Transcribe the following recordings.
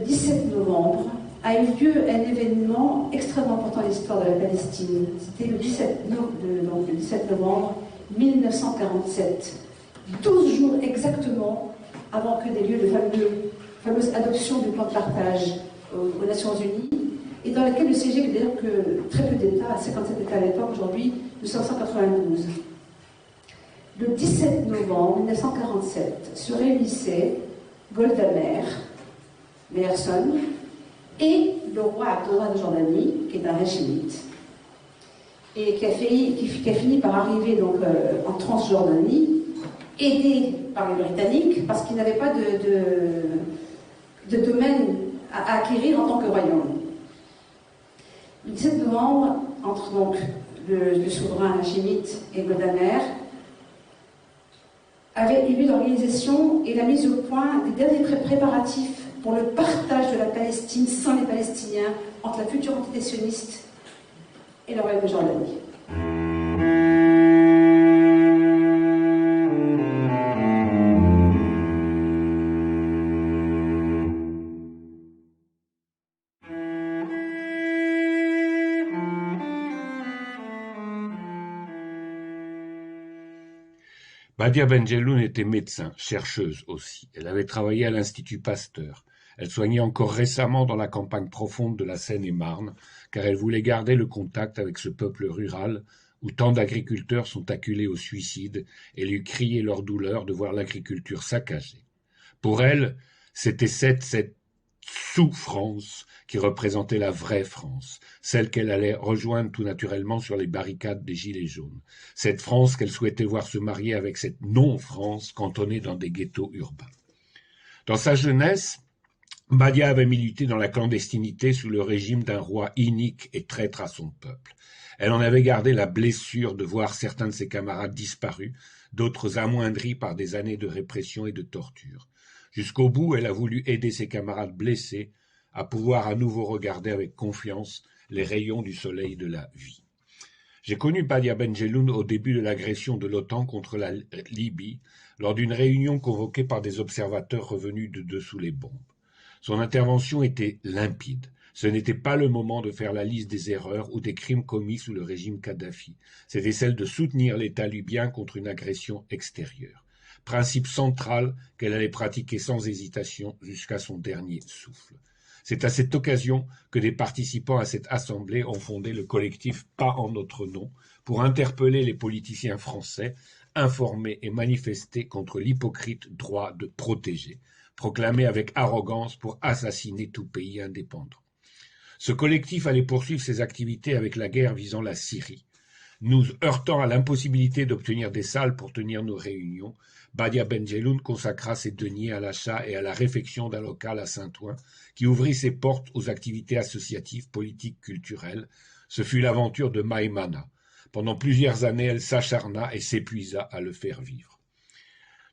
17 novembre a eu lieu un événement extrêmement important dans l'histoire de la Palestine. C'était le 17 novembre 1947, 12 jours exactement avant que n'ait lieu la fameuse adoption du plan de partage aux Nations Unies, et dans laquelle le siégeait d'ailleurs que très peu d'États, 57 États à l'époque, aujourd'hui nous sommes 192. Le 17 novembre 1947 se réunissaient Golda Meir, Meyerson, et le roi Abdallah de Jordanie, qui est un hachémite, et qui a fini par arriver donc, en Transjordanie, aidé par les Britanniques, parce qu'ils n'avaient pas de domaine à acquérir en tant que royaume. Le 17 novembre, entre donc le souverain hachémite et Golda Meir, avait eu l'organisation et la mise au point des derniers préparatifs pour le partage de la Palestine sans les Palestiniens entre la future entité sioniste et le royaume de Jordanie. Badia Benjeloun était médecin, chercheuse aussi. Elle avait travaillé à l'Institut Pasteur. Elle soignait encore récemment dans la campagne profonde de la Seine-et-Marne, car elle voulait garder le contact avec ce peuple rural où tant d'agriculteurs sont acculés au suicide et lui crier leur douleur de voir l'agriculture saccagée. Pour elle, c'était cette sous-France qui représentait la vraie France, celle qu'elle allait rejoindre tout naturellement sur les barricades des Gilets jaunes, cette France qu'elle souhaitait voir se marier avec cette non-France cantonnée dans des ghettos urbains. Dans sa jeunesse, Badia avait milité dans la clandestinité sous le régime d'un roi inique et traître à son peuple. Elle en avait gardé la blessure de voir certains de ses camarades disparus, d'autres amoindris par des années de répression et de torture. Jusqu'au bout, elle a voulu aider ses camarades blessés à pouvoir à nouveau regarder avec confiance les rayons du soleil de la vie. J'ai connu Badia Benjeloun au début de l'agression de l'OTAN contre la Libye, lors d'une réunion convoquée par des observateurs revenus de dessous les bombes. Son intervention était limpide. Ce n'était pas le moment de faire la liste des erreurs ou des crimes commis sous le régime Kadhafi. C'était celle de soutenir l'État libyen contre une agression extérieure. Principe central qu'elle allait pratiquer sans hésitation jusqu'à son dernier souffle. C'est à cette occasion que des participants à cette assemblée ont fondé le collectif Pas en notre nom pour interpeller les politiciens français, informer et manifester contre l'hypocrite droit de protéger, proclamé avec arrogance pour assassiner tout pays indépendant. Ce collectif allait poursuivre ses activités avec la guerre visant la Syrie. Nous heurtant à l'impossibilité d'obtenir des salles pour tenir nos réunions, Badia Benjeloun consacra ses deniers à l'achat et à la réfection d'un local à Saint-Ouen qui ouvrit ses portes aux activités associatives, politiques, culturelles. Ce fut l'aventure de Maïmana. Pendant plusieurs années, elle s'acharna et s'épuisa à le faire vivre.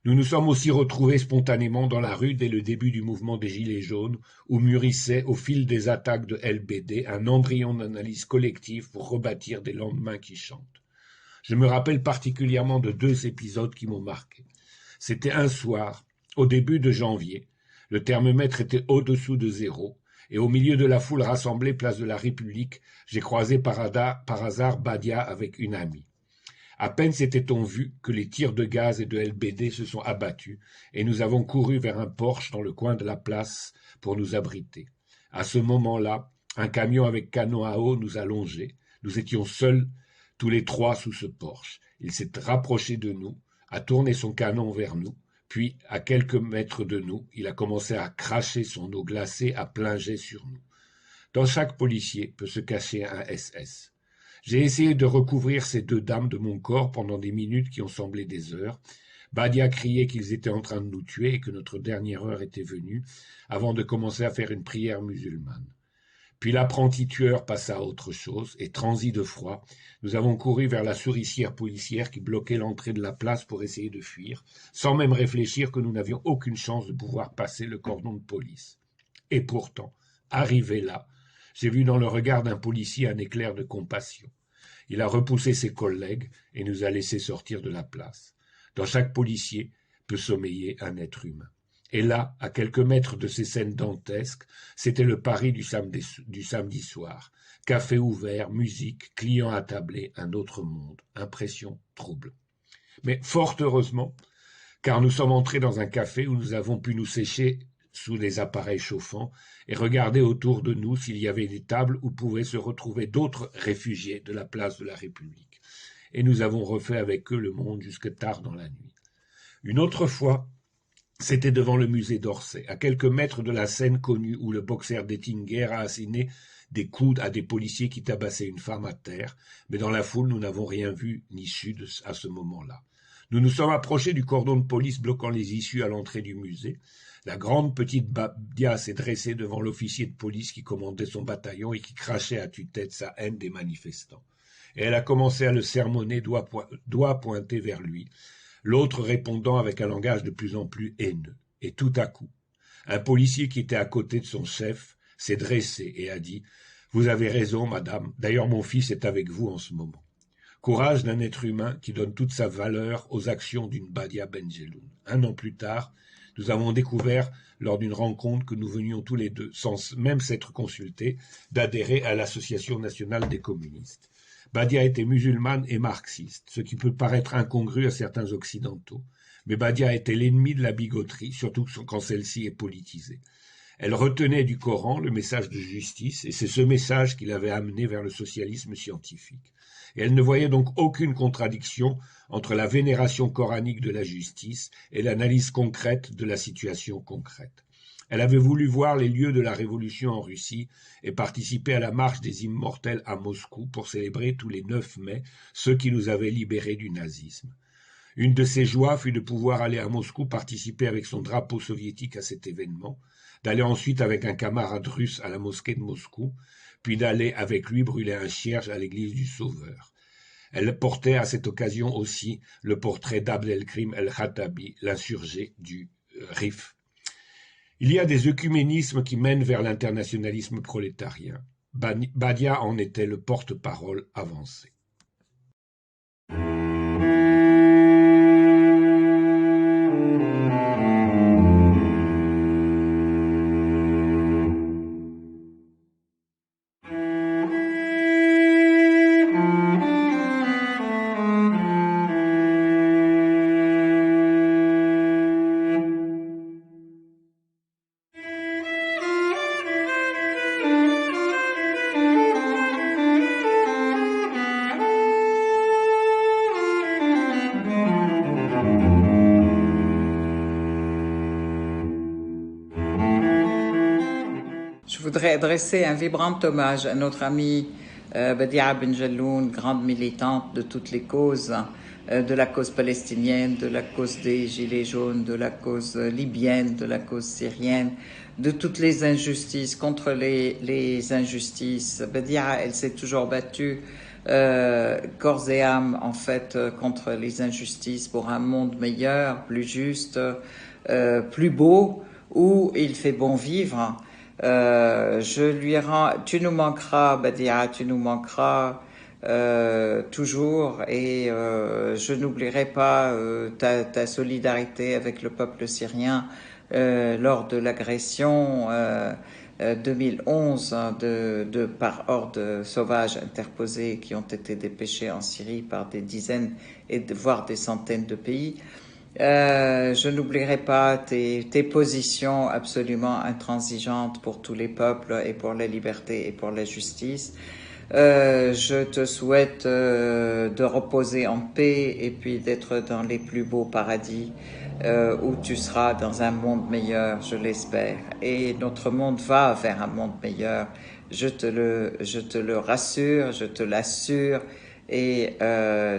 Nous nous sommes aussi retrouvés spontanément dans la rue dès le début du mouvement des Gilets jaunes, où mûrissait, au fil des attaques de LBD, un embryon d'analyse collective pour rebâtir des lendemains qui chantent. Je me rappelle particulièrement de 2 épisodes qui m'ont marqué. C'était un soir, au début de janvier, le thermomètre était au-dessous de 0, et au milieu de la foule rassemblée place de la République, j'ai croisé par hasard Badia avec une amie. À peine s'était-on vu que les tirs de gaz et de LBD se sont abattus et nous avons couru vers un porche dans le coin de la place pour nous abriter. À ce moment-là, un camion avec canon à eau nous a longés. Nous étions seuls, tous les 3 sous ce porche. Il s'est rapproché de nous, a tourné son canon vers nous, puis, à quelques mètres de nous, il a commencé à cracher son eau glacée à plein jet sur nous. Dans chaque policier peut se cacher un SS. J'ai essayé de recouvrir ces 2 dames de mon corps pendant des minutes qui ont semblé des heures. Badia criait qu'ils étaient en train de nous tuer et que notre dernière heure était venue, avant de commencer à faire une prière musulmane. Puis l'apprenti tueur passa à autre chose, et transi de froid, nous avons couru vers la souricière policière qui bloquait l'entrée de la place pour essayer de fuir, sans même réfléchir que nous n'avions aucune chance de pouvoir passer le cordon de police. Et pourtant, arrivé là, j'ai vu dans le regard d'un policier un éclair de compassion. Il a repoussé ses collègues et nous a laissé sortir de la place. Dans chaque policier peut sommeiller un être humain. Et là, à quelques mètres de ces scènes dantesques, c'était le Paris du samedi soir. Café ouvert, musique, clients attablés, un autre monde, impression, trouble. Mais fort heureusement, car nous sommes entrés dans un café où nous avons pu nous sécher sous des appareils chauffants et regarder autour de nous s'il y avait des tables où pouvaient se retrouver d'autres réfugiés de la place de la République. Et nous avons refait avec eux le monde jusque tard dans la nuit. Une autre fois, c'était devant le musée d'Orsay, à quelques mètres de la scène connue où le boxeur d'Ettinger a asséné des coups à des policiers qui tabassaient une femme à terre, mais dans la foule, nous n'avons rien vu ni su à ce moment-là. Nous nous sommes approchés du cordon de police bloquant les issues à l'entrée du musée. La grande petite Badia s'est dressée devant l'officier de police qui commandait son bataillon et qui crachait à tue-tête sa haine des manifestants. Et elle a commencé à le sermonner, doigt pointé vers lui, l'autre répondant avec un langage de plus en plus haineux. Et tout à coup, un policier qui était à côté de son chef s'est dressé et a dit « Vous avez raison, madame, d'ailleurs mon fils est avec vous en ce moment ». Courage d'un être humain qui donne toute sa valeur aux actions d'une Badia Benjelloun. Un an plus tard, nous avons découvert, lors d'une rencontre que nous venions tous les deux, sans même s'être consultés, d'adhérer à l'Association nationale des communistes. Badia était musulmane et marxiste, ce qui peut paraître incongru à certains occidentaux. Mais Badia était l'ennemi de la bigoterie, surtout quand celle-ci est politisée. Elle retenait du Coran le message de justice, et c'est ce message qui l'avait amenée vers le socialisme scientifique. Et elle ne voyait donc aucune contradiction entre la vénération coranique de la justice et l'analyse concrète de la situation concrète. Elle avait voulu voir les lieux de la révolution en Russie et participer à la marche des immortels à Moscou pour célébrer tous les 9 mai ceux qui nous avaient libérés du nazisme. Une de ses joies fut de pouvoir aller à Moscou participer avec son drapeau soviétique à cet événement, d'aller ensuite avec un camarade russe à la mosquée de Moscou, puis d'aller avec lui brûler un cierge à l'église du Sauveur. Elle portait à cette occasion aussi le portrait d'Abdelkrim el-Khattabi, l'insurgé du RIF. Il y a des œcuménismes qui mènent vers l'internationalisme prolétarien. Badia en était le porte-parole avancé. Je voudrais adresser un vibrant hommage à notre amie Badia Benjelloun, grande militante de toutes les causes, de la cause palestinienne, de la cause des Gilets jaunes, de la cause libyenne, de la cause syrienne, de toutes les injustices, contre les injustices. Badia, elle s'est toujours battue corps et âme, en fait, contre les injustices pour un monde meilleur, plus juste, plus beau, où il fait bon vivre. Je lui rends, tu nous manqueras, Badia, tu nous manqueras toujours, et je n'oublierai pas ta solidarité avec le peuple syrien lors de l'agression 2011 par hordes sauvages interposées qui ont été dépêchées en Syrie par des dizaines et voire des centaines de pays. Je n'oublierai pas tes positions absolument intransigeantes pour tous les peuples et pour la liberté et pour la justice. Je te souhaite de reposer en paix et puis d'être dans les plus beaux paradis où tu seras dans un monde meilleur, je l'espère. Et notre monde va vers un monde meilleur. Je te le rassure, je te l'assure, et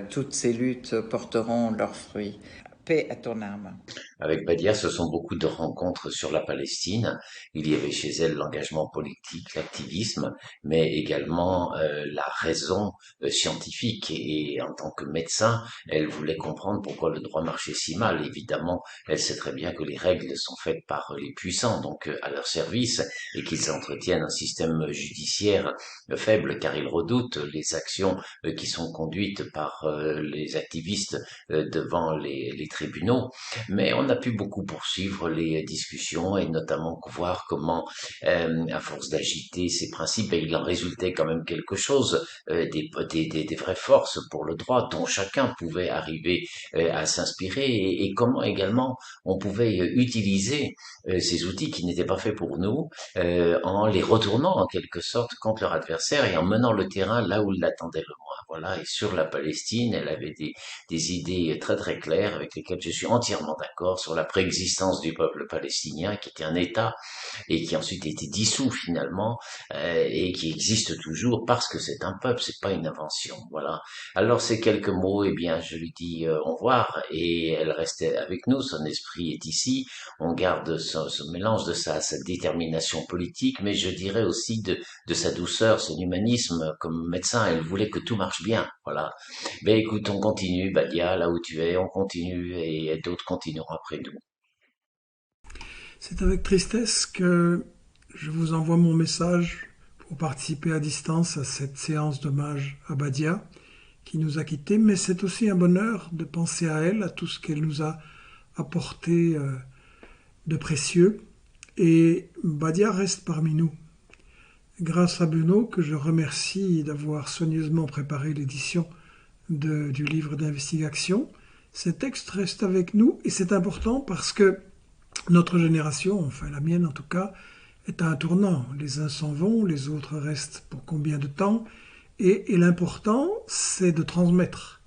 toutes ces luttes porteront leurs fruits. Paix à ton âme. Avec Badia, ce sont beaucoup de rencontres sur la Palestine. Il y avait chez elle l'engagement politique, l'activisme, mais également la raison scientifique. Et en tant que médecin, elle voulait comprendre pourquoi le droit marchait si mal. Évidemment, elle sait très bien que les règles sont faites par les puissants, donc à leur service, et qu'ils entretiennent un système judiciaire faible, car ils redoutent les actions qui sont conduites par les activistes devant les tribunaux. Mais on a pu beaucoup poursuivre les discussions et notamment voir comment, à force d'agiter ces principes, ben, il en résultait quand même quelque chose, des vraies forces pour le droit dont chacun pouvait arriver à s'inspirer et comment également on pouvait utiliser ces outils qui n'étaient pas faits pour nous en les retournant en quelque sorte contre leur adversaire et en menant le terrain là où il l'attendait le moins. Voilà, et sur la Palestine, elle avait des idées très très claires avec lesquelles je suis entièrement d'accord sur la préexistence du peuple palestinien qui était un État et qui a ensuite été dissous finalement et qui existe toujours parce que c'est un peuple, c'est pas une invention. Voilà. Alors ces quelques mots, eh bien, je lui dis au revoir et elle restait avec nous. Son esprit est ici. On garde ce mélange de sa détermination politique, mais je dirais aussi de sa douceur, son humanisme comme médecin. Elle voulait que tout marche bien. Voilà. Ben écoute, on continue, Badia, là où tu es, on continue et d'autres continueront après nous. C'est avec tristesse que je vous envoie mon message pour participer à distance à cette séance d'hommage à Badia qui nous a quittés, mais c'est aussi un bonheur de penser à elle, à tout ce qu'elle nous a apporté de précieux. Et Badia reste parmi nous. Grâce à Benoît, que je remercie d'avoir soigneusement préparé l'édition du livre d'investigation, ces textes restent avec nous et c'est important parce que notre génération, enfin la mienne en tout cas, est à un tournant. Les uns s'en vont, les autres restent pour combien de temps et l'important, c'est de transmettre.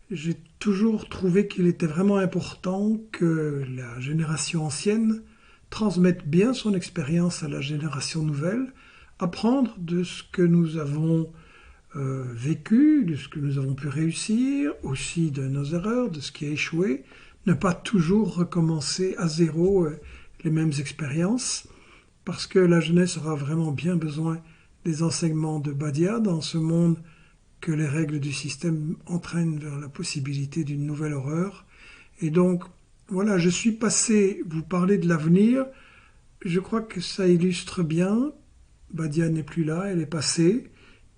J'ai toujours trouvé qu'il était vraiment important que la génération ancienne transmette bien son expérience à la génération nouvelle, apprendre de ce que nous avons vécu, de ce que nous avons pu réussir, aussi de nos erreurs, de ce qui a échoué, ne pas toujours recommencer à zéro les mêmes expériences, parce que la jeunesse aura vraiment bien besoin des enseignements de Badia dans ce monde que les règles du système entraînent vers la possibilité d'une nouvelle horreur. Et donc, voilà, je suis passé, vous parlez de l'avenir, je crois que ça illustre bien, Badia n'est plus là, elle est passée,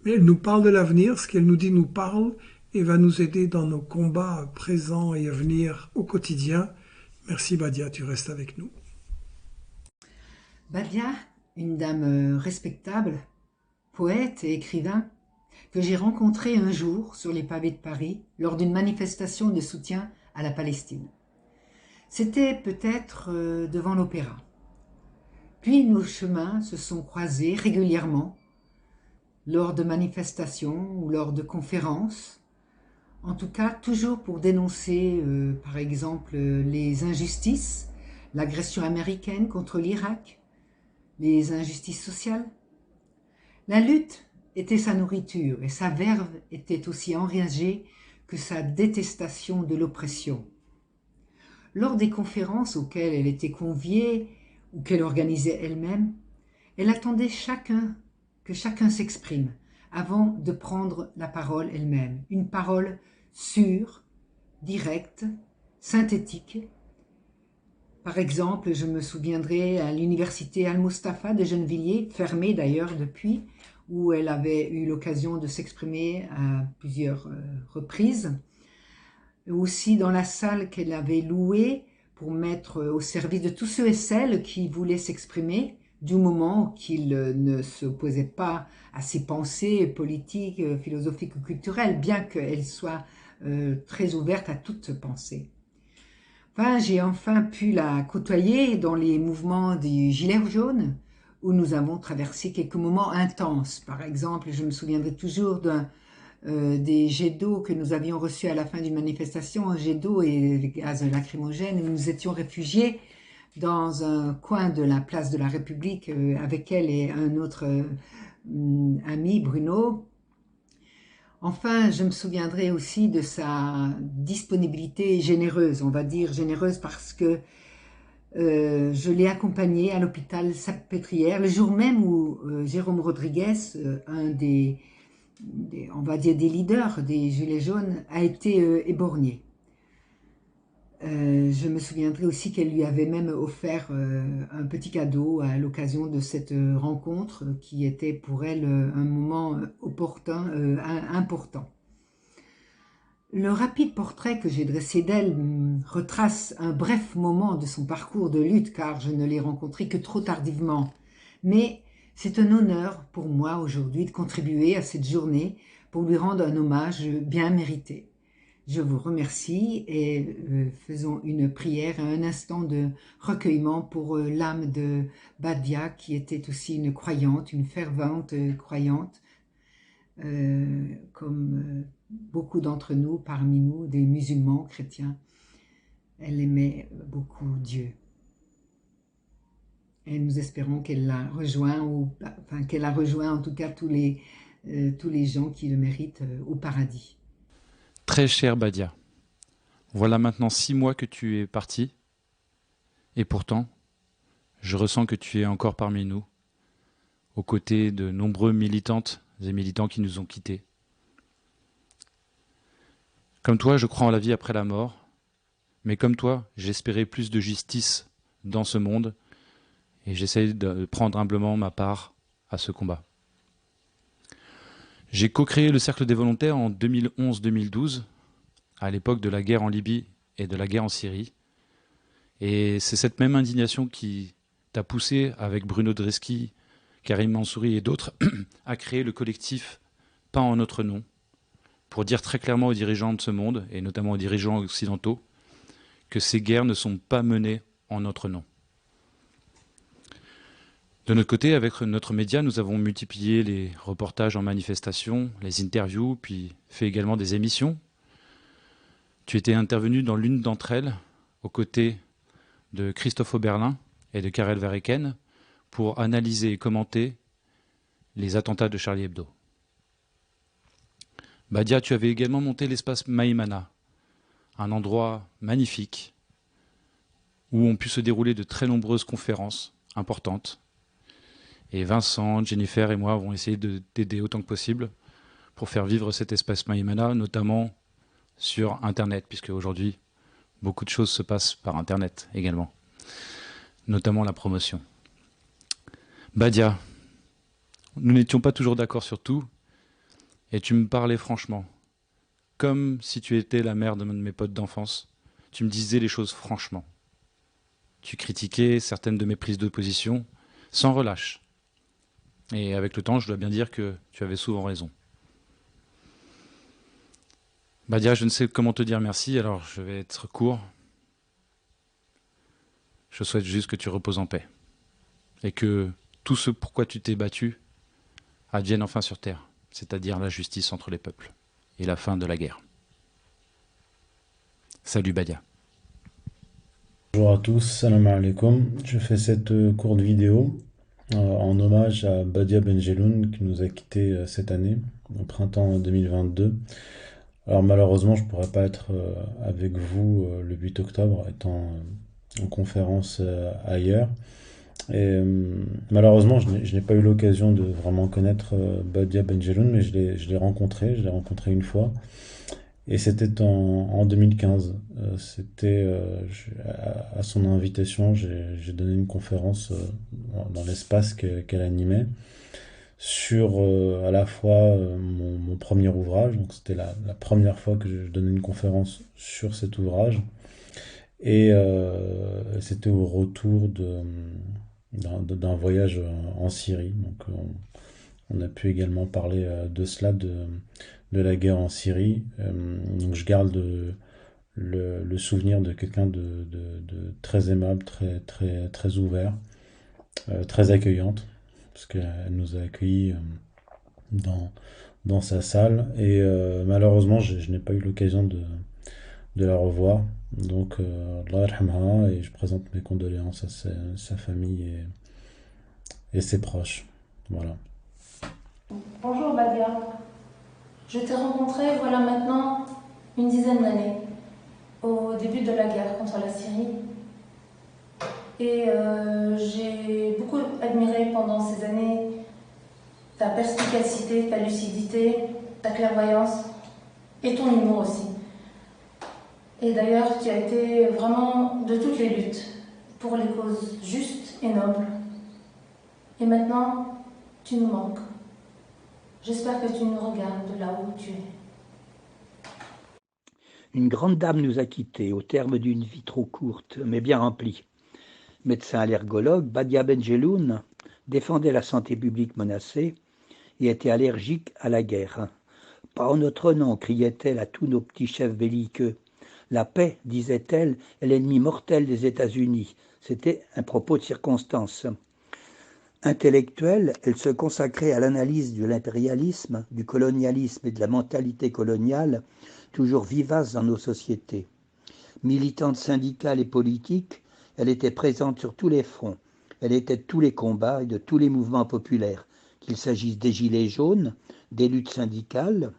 mais elle nous parle de l'avenir, ce qu'elle nous dit nous parle et va nous aider dans nos combats présents et à venir au quotidien. Merci Badia, tu restes avec nous. Badia, une dame respectable, poète et écrivain, que j'ai rencontrée un jour sur les pavés de Paris lors d'une manifestation de soutien à la Palestine. C'était peut-être devant l'opéra. Puis nos chemins se sont croisés régulièrement lors de manifestations ou lors de conférences, en tout cas toujours pour dénoncer par exemple les injustices, l'agression américaine contre l'Irak, les injustices sociales. La lutte était sa nourriture et sa verve était aussi enragée que sa détestation de l'oppression. Lors des conférences auxquelles elle était conviée ou qu'elle organisait elle-même, elle attendait que chacun s'exprime avant de prendre la parole elle-même. Une parole sûre, directe, synthétique. Par exemple, je me souviendrai à l'université Al-Mustafa de Gennevilliers, fermée d'ailleurs depuis, où elle avait eu l'occasion de s'exprimer à plusieurs reprises. Aussi dans la salle qu'elle avait louée pour mettre au service de tous ceux et celles qui voulaient s'exprimer, du moment qu'ils ne s'opposaient pas à ses pensées politiques, philosophiques ou culturelles, bien qu'elle soit très ouverte à toute pensée. Enfin, j'ai enfin pu la côtoyer dans les mouvements des Gilets jaunes, où nous avons traversé quelques moments intenses. Par exemple, je me souviendrai toujours des jets d'eau que nous avions reçus à la fin d'une manifestation, un jet d'eau et des gaz lacrymogènes, où nous étions réfugiés dans un coin de la place de la République avec elle et un autre ami, Bruno. Enfin, je me souviendrai aussi de sa disponibilité généreuse, on va dire généreuse parce que je l'ai accompagnée à l'hôpital Salpêtrière le jour même où Jérôme Rodriguez, un on va dire des leaders des Gilets jaunes, a été éborgné. Je me souviendrai aussi qu'elle lui avait même offert un petit cadeau à l'occasion de cette rencontre qui était pour elle un moment opportun, important. Le rapide portrait que j'ai dressé d'elle retrace un bref moment de son parcours de lutte, car je ne l'ai rencontrée que trop tardivement. Mais c'est un honneur pour moi aujourd'hui de contribuer à cette journée pour lui rendre un hommage bien mérité. Je vous remercie et faisons une prière, un instant de recueillement pour l'âme de Badia, qui était aussi une croyante, une fervente croyante, comme beaucoup d'entre nous, parmi nous, des musulmans chrétiens. Elle aimait beaucoup Dieu. Et nous espérons qu'elle l'a rejoint, qu'elle a rejoint en tout cas tous les gens qui le méritent au paradis. Très cher Badia, voilà maintenant 6 mois que tu es parti, et pourtant, je ressens que tu es encore parmi nous, aux côtés de nombreux militantes et militants qui nous ont quittés. Comme toi, je crois en la vie après la mort, mais comme toi, j'espérais plus de justice dans ce monde, et j'essaie de prendre humblement ma part à ce combat. J'ai co-créé le Cercle des volontaires en 2011-2012, à l'époque de la guerre en Libye et de la guerre en Syrie. Et c'est cette même indignation qui t'a poussé, avec Bruno Dreski, Karim Mansouri et d'autres, à créer le collectif Pas en notre nom, pour dire très clairement aux dirigeants de ce monde, et notamment aux dirigeants occidentaux, que ces guerres ne sont pas menées en notre nom. De notre côté, avec notre média, nous avons multiplié les reportages en manifestation, les interviews, puis fait également des émissions. Tu étais intervenu dans l'une d'entre elles, aux côtés de Christophe Oberlin et de Karel Verheyken, pour analyser et commenter les attentats de Charlie Hebdo. Badia, tu avais également monté l'espace Maïmana, un endroit magnifique où ont pu se dérouler de très nombreuses conférences importantes. Et Vincent, Jennifer et moi avons essayé de t'aider autant que possible pour faire vivre cet espace Maïmana, notamment sur Internet, puisque aujourd'hui, beaucoup de choses se passent par Internet également, notamment la promotion. Badia, nous n'étions pas toujours d'accord sur tout, et tu me parlais franchement, comme si tu étais la mère de mes potes d'enfance. Tu me disais les choses franchement. Tu critiquais certaines de mes prises de position sans relâche. Et avec le temps, je dois bien dire que tu avais souvent raison. Badia, je ne sais comment te dire merci, alors je vais être court. Je souhaite juste que tu reposes en paix. Et que tout ce pourquoi tu t'es battu advienne enfin sur terre, c'est-à-dire la justice entre les peuples et la fin de la guerre. Salut Badia. Bonjour à tous, salam alaikum. Je fais cette courte vidéo en hommage à Badia Benjeloun qui nous a quittés cette année, au printemps 2022. Alors malheureusement, je ne pourrai pas être avec vous le 8 octobre, étant en conférence ailleurs. Et malheureusement, je n'ai pas eu l'occasion de vraiment connaître Badia Benjeloun, mais je l'ai rencontré une fois. Et c'était en 2015. À son invitation, j'ai donné une conférence dans l'espace qu'elle animait sur à la fois mon premier ouvrage. Donc c'était la première fois que je donnais une conférence sur cet ouvrage. Et c'était au retour d'un voyage en Syrie. Donc on a pu également parler de cela, de la guerre en Syrie. Donc je garde le souvenir de quelqu'un de très aimable, très ouvert, très accueillante, parce qu'elle nous a accueillis dans sa salle. Et malheureusement, je n'ai pas eu l'occasion de la revoir. Donc, Allah yarhamha, et je présente mes condoléances à sa famille et ses proches. Voilà. Bonjour Badia. Je t'ai rencontré voilà maintenant une dizaine d'années, au début de la guerre contre la Syrie. Et j'ai beaucoup admiré pendant ces années ta perspicacité, ta lucidité, ta clairvoyance et ton humour aussi. Et d'ailleurs, tu as été vraiment de toutes les luttes pour les causes justes et nobles. Et maintenant, tu nous manques. J'espère que tu nous regardes de là où tu es. Une grande dame nous a quittés au terme d'une vie trop courte, mais bien remplie. Médecin allergologue, Badia Benjeloun défendait la santé publique menacée et était allergique à la guerre. Pas en notre nom, criait-elle à tous nos petits chefs belliqueux. La paix, disait-elle, est l'ennemi mortel des États-Unis. C'était un propos de circonstance. Intellectuelle, elle se consacrait à l'analyse de l'impérialisme, du colonialisme et de la mentalité coloniale, toujours vivace dans nos sociétés. Militante syndicale et politique, elle était présente sur tous les fronts. Elle était de tous les combats et de tous les mouvements populaires, qu'il s'agisse des Gilets jaunes, des luttes syndicales,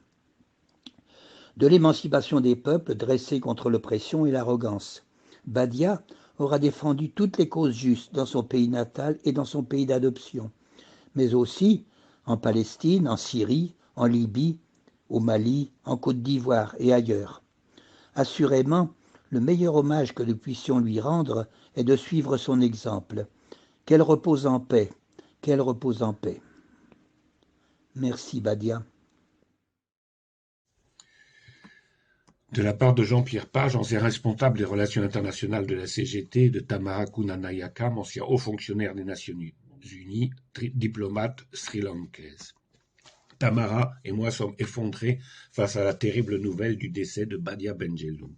de l'émancipation des peuples dressés contre l'oppression et l'arrogance. Badia aura défendu toutes les causes justes dans son pays natal et dans son pays d'adoption, mais aussi en Palestine, en Syrie, en Libye, au Mali, en Côte d'Ivoire et ailleurs. Assurément, le meilleur hommage que nous puissions lui rendre est de suivre son exemple. Qu'elle repose en paix, qu'elle repose en paix. Merci Badia. De la part de Jean-Pierre Page, ancien responsable des relations internationales de la CGT, et de Tamara Kunanayakam, ancien haut fonctionnaire des Nations Unies, diplomate sri-lankaise. Tamara et moi sommes effondrés face à la terrible nouvelle du décès de Badia Benjeloun.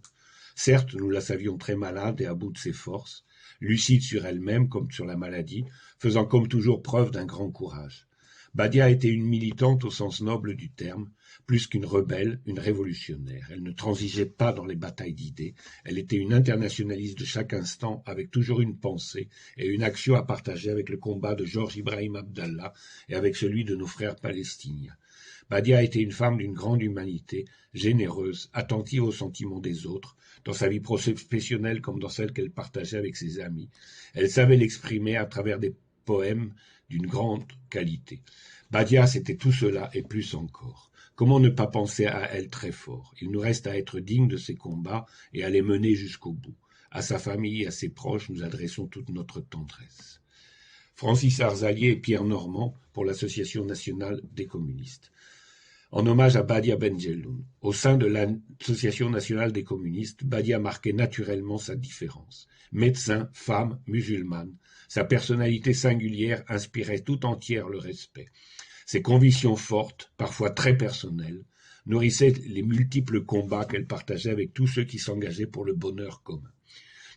Certes, nous la savions très malade et à bout de ses forces, lucide sur elle-même comme sur la maladie, faisant comme toujours preuve d'un grand courage. Badia était une militante au sens noble du terme, plus qu'une rebelle, une révolutionnaire. Elle ne transigeait pas dans les batailles d'idées, elle était une internationaliste de chaque instant, avec toujours une pensée et une action à partager avec le combat de Georges Ibrahim Abdallah et avec celui de nos frères palestiniens. Badia était une femme d'une grande humanité, généreuse, attentive aux sentiments des autres, dans sa vie professionnelle comme dans celle qu'elle partageait avec ses amis. Elle savait l'exprimer à travers des poèmes d'une grande qualité. Badia, c'était tout cela et plus encore. Comment ne pas penser à elle très fort? Il nous reste à être dignes de ses combats et à les mener jusqu'au bout. À sa famille et à ses proches, nous adressons toute notre tendresse. Francis Arzalier et Pierre Normand pour l'Association nationale des communistes. En hommage à Badia Benjeloun. Au sein de l'Association nationale des communistes, Badia marquait naturellement sa différence. Médecin, femme, musulmane, sa personnalité singulière inspirait tout entière le respect. Ses convictions fortes, parfois très personnelles, nourrissaient les multiples combats qu'elle partageait avec tous ceux qui s'engageaient pour le bonheur commun.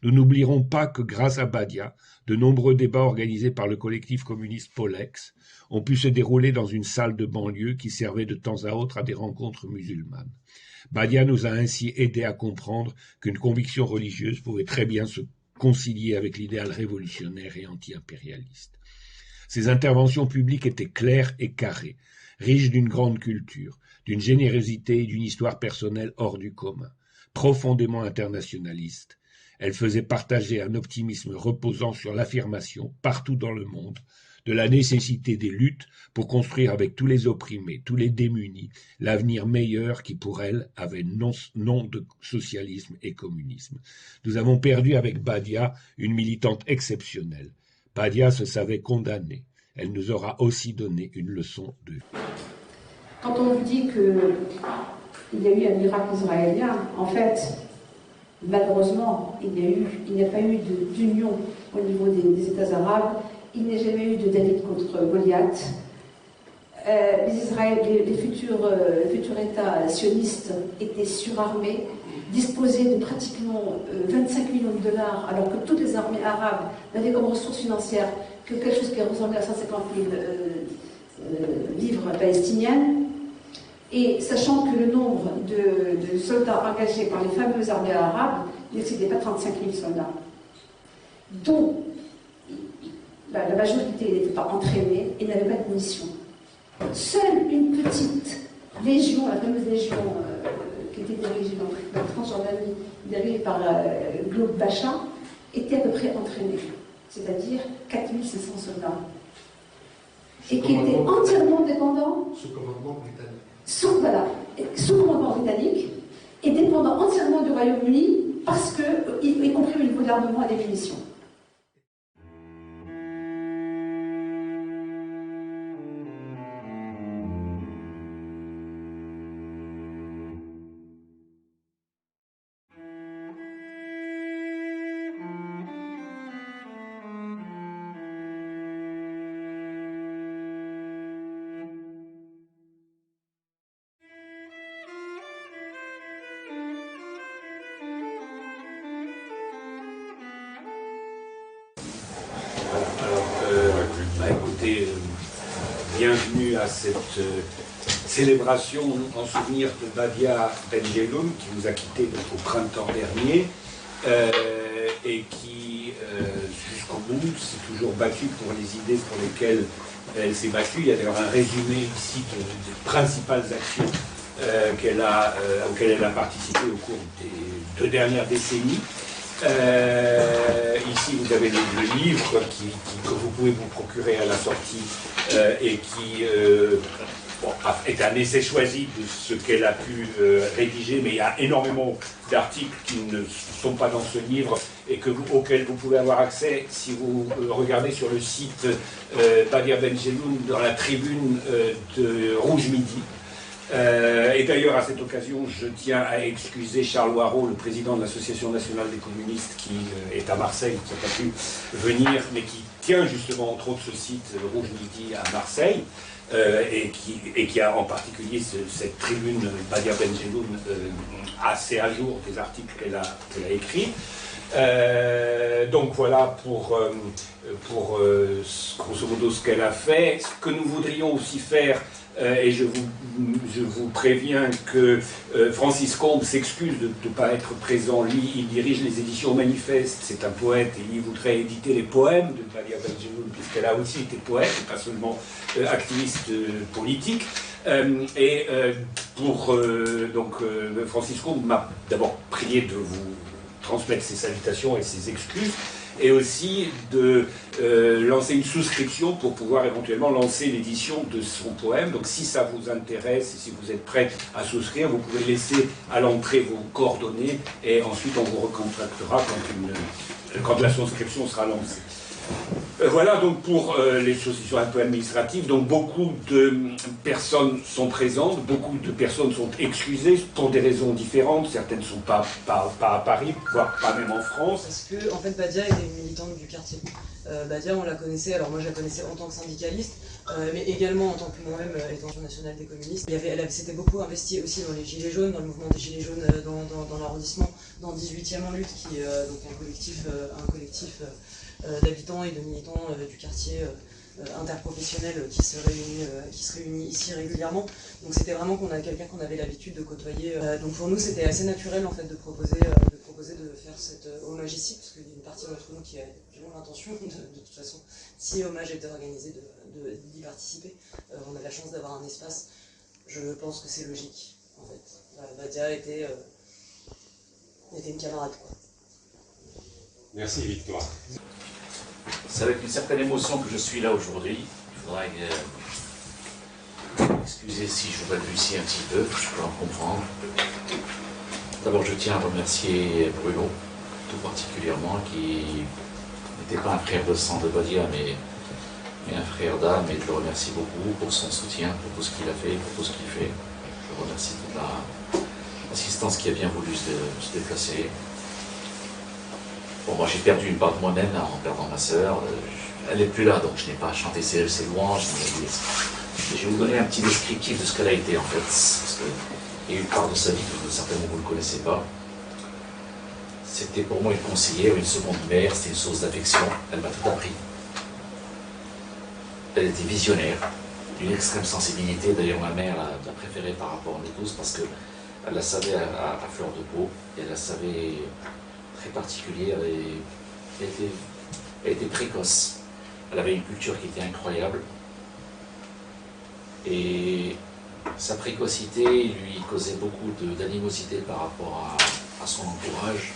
Nous n'oublierons pas que grâce à Badia, de nombreux débats organisés par le collectif communiste Polex ont pu se dérouler dans une salle de banlieue qui servait de temps à autre à des rencontres musulmanes. Badia nous a ainsi aidés à comprendre qu'une conviction religieuse pouvait très bien se concilier avec l'idéal révolutionnaire et anti-impérialiste. Ses interventions publiques étaient claires et carrées, riches d'une grande culture, d'une générosité et d'une histoire personnelle hors du commun, profondément internationaliste. Elle faisait partager un optimisme reposant sur l'affirmation, partout dans le monde, de la nécessité des luttes pour construire avec tous les opprimés, tous les démunis, l'avenir meilleur qui, pour elle, avait nom de socialisme et communisme. Nous avons perdu avec Badia une militante exceptionnelle. Badia se savait condamnée. Elle nous aura aussi donné une leçon de vie. Quand on vous dit qu'il y a eu un miracle israélien, en fait, malheureusement, il n'y a pas eu d'union au niveau des États arabes. Il n'y a jamais eu de David contre Goliath. Les futurs États sionistes étaient surarmés, disposaient de pratiquement 25 millions de dollars, alors que toutes les armées arabes n'avaient comme ressources financières que quelque chose qui ressemblait à 150 000 livres palestiniennes. Et sachant que le nombre de soldats engagés par les fameuses armées arabes n'excédait pas 35 000 soldats, dont la majorité n'était pas entraînée et n'avait pas de munitions. Seule une petite légion, la fameuse légion qui était dirigée dans la Transjordanie, dirigée par Globe Bacha, était à peu près entraînée, c'est-à-dire 4500 soldats. Et qui était entièrement dépendant sous commandement britannique. Sous commandement britannique et dépendant entièrement du Royaume-Uni, parce que, y compris au niveau de l'armement et des munitions. cette célébration en souvenir de Badia Benjeloun, qui nous a quittés donc au printemps dernier, et qui, jusqu'au bout, s'est toujours battue pour les idées pour lesquelles elle s'est battue. Il y a d'ailleurs un résumé ici des principales actions auxquelles elle a participé au cours des 2 dernières décennies. Ici, vous avez le livre que vous pouvez vous procurer à la sortie et qui est un essai choisi de ce qu'elle a pu rédiger, mais il y a énormément d'articles qui ne sont pas dans ce livre et auxquels vous pouvez avoir accès si vous regardez sur le site Badia Benjeloun dans la tribune de Rouge Midi. Et d'ailleurs, à cette occasion, je tiens à excuser Charles Warraud, le président de l'Association nationale des communistes, qui est à Marseille, qui n'a pas pu venir, mais qui tient justement, entre autres, ce site Rouge Midi à Marseille, et qui a en particulier cette tribune Badia Benjeloun assez à jour des articles qu'elle a écrits. Donc voilà pour grosso modo ce qu'elle a fait. Ce que nous voudrions aussi faire, et je vous préviens que Francis Combes s'excuse de ne pas être présent. Lui, il dirige les éditions Manifeste, c'est un poète, et il voudrait éditer les poèmes de Badia Benjeloun, puisqu'elle a aussi été poète, et pas seulement activiste politique. Donc Francis Combes m'a d'abord prié de vous transmettre ses salutations et ses excuses, et aussi de lancer une souscription pour pouvoir éventuellement lancer l'édition de son poème. Donc si ça vous intéresse et si vous êtes prêt à souscrire, vous pouvez laisser à l'entrée vos coordonnées et ensuite on vous recontactera quand la souscription sera lancée. Voilà donc pour les choses qui sont un peu administratives. Donc beaucoup de personnes sont présentes, beaucoup de personnes sont excusées pour des raisons différentes. Certaines ne sont pas à Paris, voire pas même en France. Parce que en fait, Badia était une militante du quartier. Badia, on la connaissait, alors moi je la connaissais en tant que syndicaliste, mais également en tant que moi-même étant nationale des communistes. Elle s'était beaucoup investie aussi dans les Gilets jaunes, dans le mouvement des Gilets jaunes dans l'arrondissement, dans 18e en lutte, qui est donc un collectif d'habitants et de militants du quartier interprofessionnel qui se réunit ici régulièrement. Donc c'était vraiment quelqu'un qu'on avait l'habitude de côtoyer. Donc pour nous c'était assez naturel en fait de proposer de faire cet hommage ici, parce qu'il y a une partie d'entre nous qui a l'intention de toute façon, si hommage était organisé, d'y participer. On a la chance d'avoir un espace, je pense que c'est logique en fait. Badia était une camarade quoi. Merci Victoire. C'est avec une certaine émotion que je suis là aujourd'hui. Il faudra excuser si je balbutie un petit peu, je peux en comprendre. D'abord, je tiens à remercier Bruno, tout particulièrement, qui n'était pas un frère de sang de Badia, mais un frère d'âme, et je le remercie beaucoup pour son soutien, pour tout ce qu'il a fait, pour tout ce qu'il fait. Je remercie toute l'assistance qui a bien voulu se déplacer. Bon, moi j'ai perdu une part de moi-même en perdant ma sœur. Elle n'est plus là, donc je n'ai pas chanté ses louanges. Je vais vous donner un petit descriptif de ce qu'elle a été en fait. Parce qu'il y a une part de sa vie que certainement vous ne connaissez pas. C'était pour moi une conseillère, une seconde mère, c'était une source d'affection. Elle m'a tout appris. Elle était visionnaire, d'une extrême sensibilité. D'ailleurs, ma mère l'a préférée par rapport à nous tous parce qu'elle la savait à fleur de peau. Et elle la savait très particulière et elle était précoce. Elle avait une culture qui était incroyable. Et sa précocité lui causait beaucoup d'animosité par rapport à son entourage.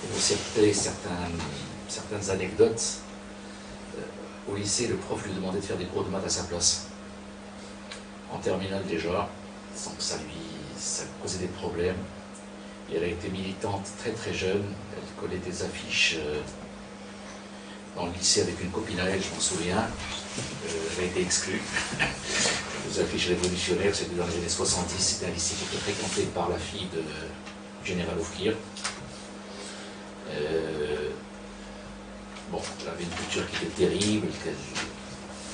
Et vous savez certaines anecdotes. Au lycée, le prof lui demandait de faire des cours de maths à sa place. En terminale déjà, sans que ça causait des problèmes. Et elle a été militante très très jeune. Elle collait des affiches dans le lycée avec une copine à elle, je m'en souviens. Elle a été exclue. Les affiches révolutionnaires, c'était dans les années 70. C'était un lycée qui était fréquenté par la fille du général Oufkir. Bon, elle avait une culture qui était terrible, elle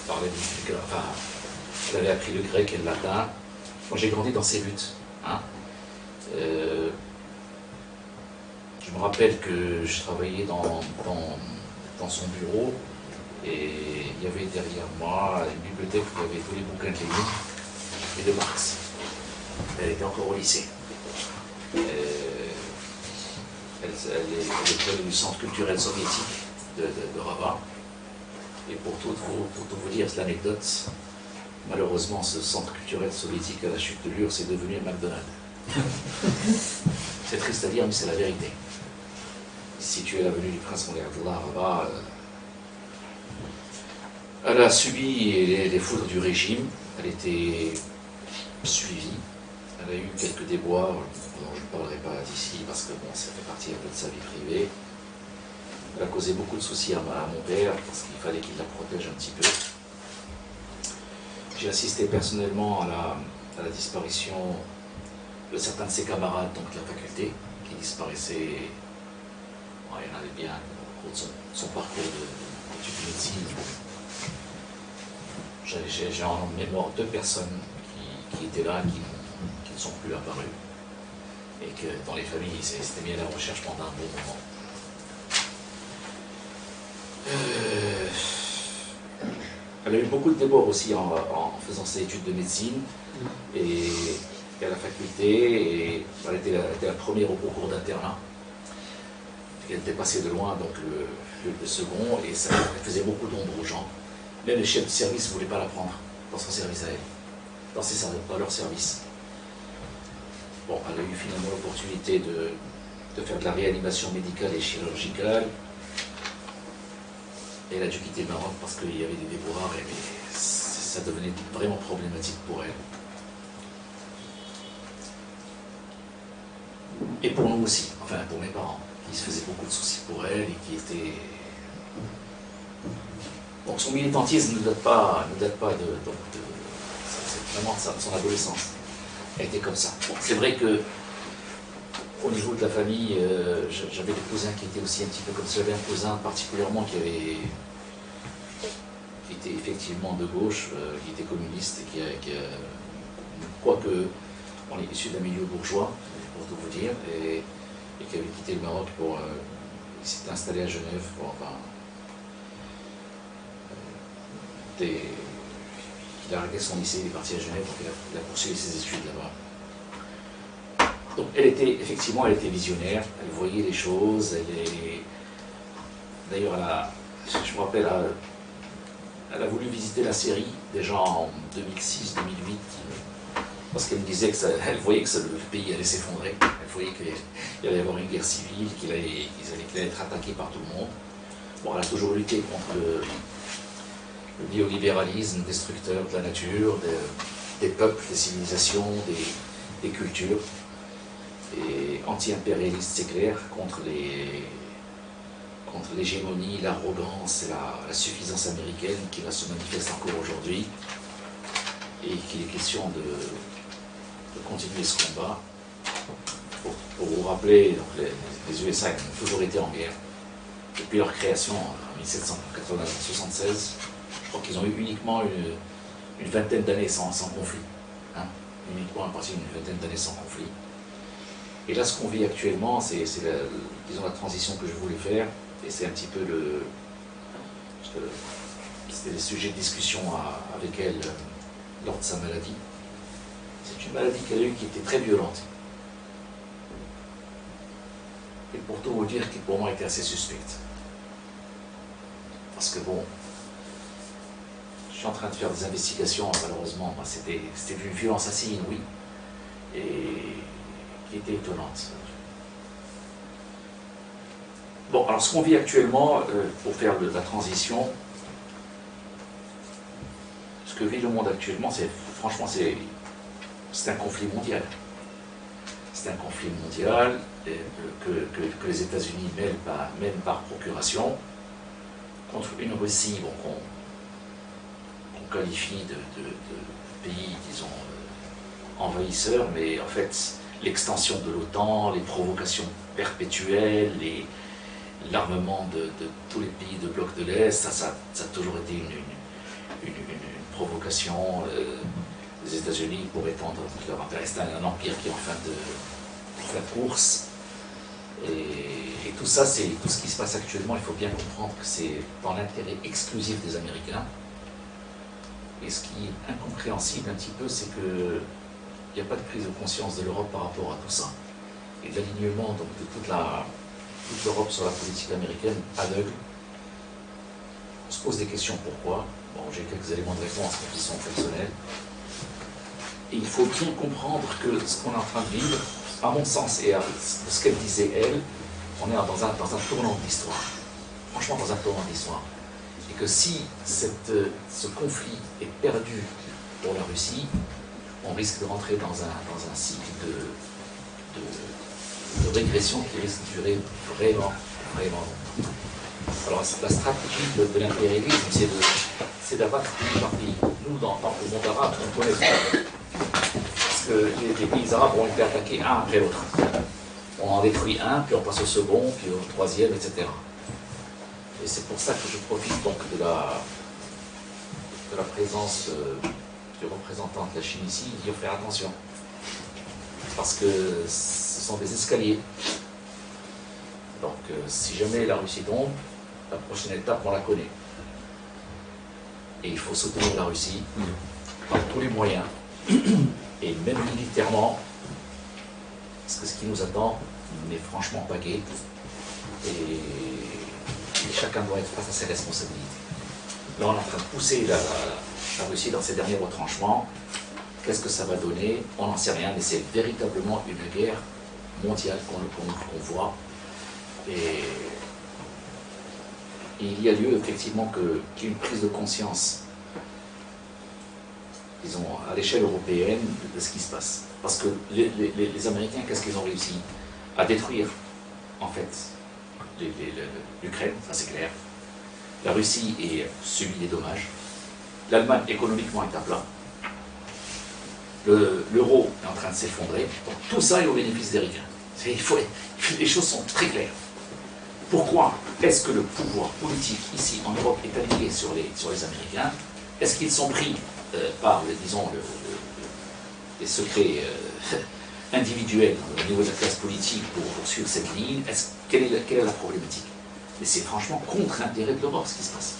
parlait elle avait appris le grec et le latin. Moi j'ai grandi dans ces luttes. Hein. Je me rappelle que je travaillais dans son bureau Et il y avait derrière moi une bibliothèque où il y avait tous les bouquins de Lénine et de Marx. Elle était encore au lycée. Elle était du centre culturel soviétique de Rabat. Et pour tout vous dire l'anecdote, malheureusement, ce centre culturel soviétique à la chute de l'URSS est devenu un McDonald's. C'est triste à dire, mais c'est la vérité. Située à l'avenue du Prince Moulay-Abdallah, Rabat, elle a subi les foudres du régime, elle était suivie, elle a eu quelques déboires dont je ne parlerai pas ici parce que bon, ça fait partie un peu de sa vie privée. Elle a causé beaucoup de soucis à mon père parce qu'il fallait qu'il la protège un petit peu. J'ai assisté personnellement à la disparition de certains de ses camarades donc de la faculté qui disparaissaient. Bon, il y en avait bien au cours de son parcours d'études de médecine. J'ai en mémoire 2 personnes qui étaient là, qui ne sont plus apparues. Et que dans les familles, ils s'étaient mis à la recherche pendant un bon moment. Elle a eu beaucoup de débords aussi en faisant ses études de médecine et à la faculté. Et elle était la première au concours d'internat. Elle était passée de loin, donc le second, et ça elle faisait beaucoup d'ombre aux gens. Même les chefs de service ne voulaient pas la prendre dans son service à elle, dans leur service. Bon, elle a eu finalement l'opportunité de faire de la réanimation médicale et chirurgicale. Elle a dû quitter le Maroc parce qu'il y avait des déboires et ça devenait vraiment problématique pour elle. Et pour nous aussi, enfin pour mes parents, qui se faisaient beaucoup de soucis pour elle et qui étaient... Donc son militantisme ne date pas c'est vraiment de son adolescence. Elle était comme ça. Bon, c'est vrai que au niveau de la famille, j'avais des cousins qui étaient aussi un petit peu comme ça. J'avais un cousin particulièrement qui était effectivement de gauche, qui était communiste, et quoique on est issu d'un milieu bourgeois, pour tout vous dire, et qui avait quitté le Maroc pour... il s'était installé à Genève pour... il a arrêté son lycée, il est parti à Genève, donc il a poursuivi ses études là-bas. Donc elle était visionnaire, elle voyait les choses, d'ailleurs je me rappelle, elle a voulu visiter la série déjà en 2006-2008, parce qu'elle me disait qu'elle voyait que le pays allait s'effondrer, elle voyait qu'il allait y avoir une guerre civile, qu'ils allaient être attaqués par tout le monde. Bon, elle a toujours lutté contre le néolibéralisme destructeur de la nature, des peuples, des civilisations, des cultures. Et anti-impérialiste, c'est clair, contre l'hégémonie, l'arrogance et la suffisance américaine qui va se manifester encore aujourd'hui, et qu'il est question de continuer ce combat. Pour vous rappeler, donc les USA ont toujours été en guerre. Depuis leur création en 1776, je crois qu'ils ont eu uniquement une vingtaine d'années sans conflit. Hein, uniquement à partir d'une vingtaine d'années sans conflit. Et là, ce qu'on vit actuellement, c'est la transition que je voulais faire, et c'est un petit peu c'était le sujet de discussion avec elle lors de sa maladie. C'est une maladie qu'elle a eue qui était très violente. Et pour tout vous dire, qui pour moi était assez suspecte. Parce que bon, je suis en train de faire des investigations, malheureusement, c'était d'une violence assez inouïe, et qui était étonnante. Bon, alors ce qu'on vit actuellement, pour faire de la transition, ce que vit le monde actuellement, franchement, c'est un conflit mondial. C'est un conflit mondial que les États-Unis mènent par procuration contre une Russie qu'on qualifie de pays, disons, envahisseur, mais en fait, l'extension de l'OTAN, les provocations perpétuelles, l'armement de tous les pays de bloc de l'Est, ça a toujours été une provocation. Les États-Unis pour étendre leur intérêt. C'est un empire qui est en fin de course, et tout ça, c'est tout ce qui se passe actuellement. Il faut bien comprendre que c'est dans l'intérêt exclusif des Américains. Et ce qui est incompréhensible un petit peu, c'est qu'il n'y a pas de prise de conscience de l'Europe par rapport à tout ça. Et de l'alignement donc, de toute l'Europe sur la politique américaine aveugle. On se pose des questions pourquoi. Bon, j'ai quelques éléments de réponse qui sont personnels. Et il faut bien comprendre que ce qu'on est en train de vivre, à mon sens, et à ce qu'elle disait elle, on est dans un tournant de l'histoire. Franchement, dans un tournant de l'histoire. Et que si ce conflit est perdu pour la Russie, on risque de rentrer dans un cycle de régression qui risque de durer vraiment, vraiment longtemps. Alors la stratégie de l'impérialisme, c'est d'abattre pays par pays. Nous, dans le monde arabe, on connaît ça. Parce que les pays arabes ont été attaqués un après l'autre. On en détruit un, puis on passe au second, puis au troisième, etc. Et c'est pour ça que je profite donc de la présence du représentant de la Chine ici, il faut faire attention. Parce que ce sont des escaliers. Donc si jamais la Russie tombe, la prochaine étape, on la connaît. Et il faut soutenir la Russie par tous les moyens, et même militairement, parce que ce qui nous attend n'est franchement pas gai. Et chacun doit être face à ses responsabilités. Là, on est en train de pousser la Russie dans ses derniers retranchements. Qu'est-ce que ça va donner? On n'en sait rien, mais c'est véritablement une guerre mondiale qu'on voit. Et il y a lieu, effectivement, qu'il y ait une prise de conscience, disons, à l'échelle européenne, de ce qui se passe. Parce que les Américains, qu'est-ce qu'ils ont réussi? À détruire, en fait, l'Ukraine, ça c'est clair. La Russie subit des dommages. L'Allemagne, économiquement, est à plat. L'euro est en train de s'effondrer. Donc tout ça est au bénéfice des Ricains. Les choses sont très claires. Pourquoi est-ce que le pouvoir politique ici en Europe est aligné sur les Américains? Est-ce qu'ils sont pris par, disons, les secrets individuels au niveau de la classe politique pour suivre cette ligne? Quelle est la problématique? Mais c'est franchement contre l'intérêt de l'Europe ce qui se passe.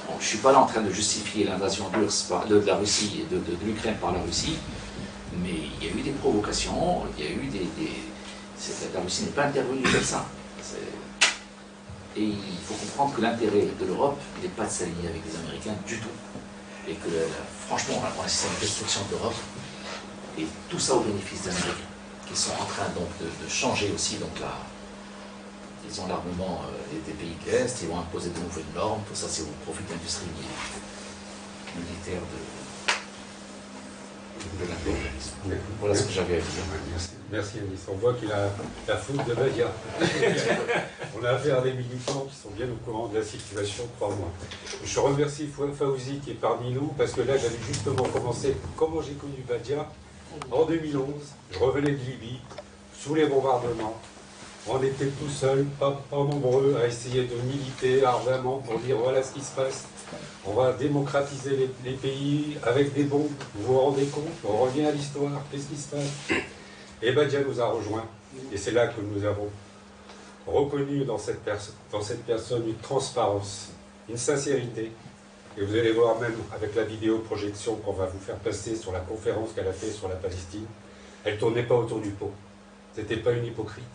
Bon, je ne suis pas là en train de justifier l'invasion de la Russie et de l'Ukraine par la Russie, mais il y a eu des provocations, il y a eu la Russie n'est pas intervenue comme ça. Et il faut comprendre que l'intérêt de l'Europe n'est pas de s'aligner avec les Américains du tout. Et que franchement, on assiste à une destruction de l'Europe, et tout ça au bénéfice des Américains, qui sont en train donc de changer aussi donc ils ont l'armement des pays de l'Est, ils vont imposer de nouvelles normes, tout ça c'est au profit de l'industrie militaire de l'impérialisme. Voilà ce que j'avais à dire. Merci Anis. On voit qu'il a la foudre de Badia. On a affaire à des militants qui sont bien au courant de la situation, crois-moi. Je remercie Fawzi qui est parmi nous, parce que là j'avais justement commencé comment j'ai connu Badia. En 2011, je revenais de Libye, sous les bombardements. On était tout seuls, pas nombreux, à essayer de militer ardemment pour dire voilà ce qui se passe. On va démocratiser les pays avec des bombes. Vous vous rendez compte? On revient à l'histoire. Qu'est-ce qui se passe? Et Badia nous a rejoints. Et c'est là que nous avons reconnu dans cette personne une transparence, une sincérité. Et vous allez voir même avec la vidéo-projection qu'on va vous faire passer sur la conférence qu'elle a faite sur la Palestine, elle ne tournait pas autour du pot. Ce n'était pas une hypocrite.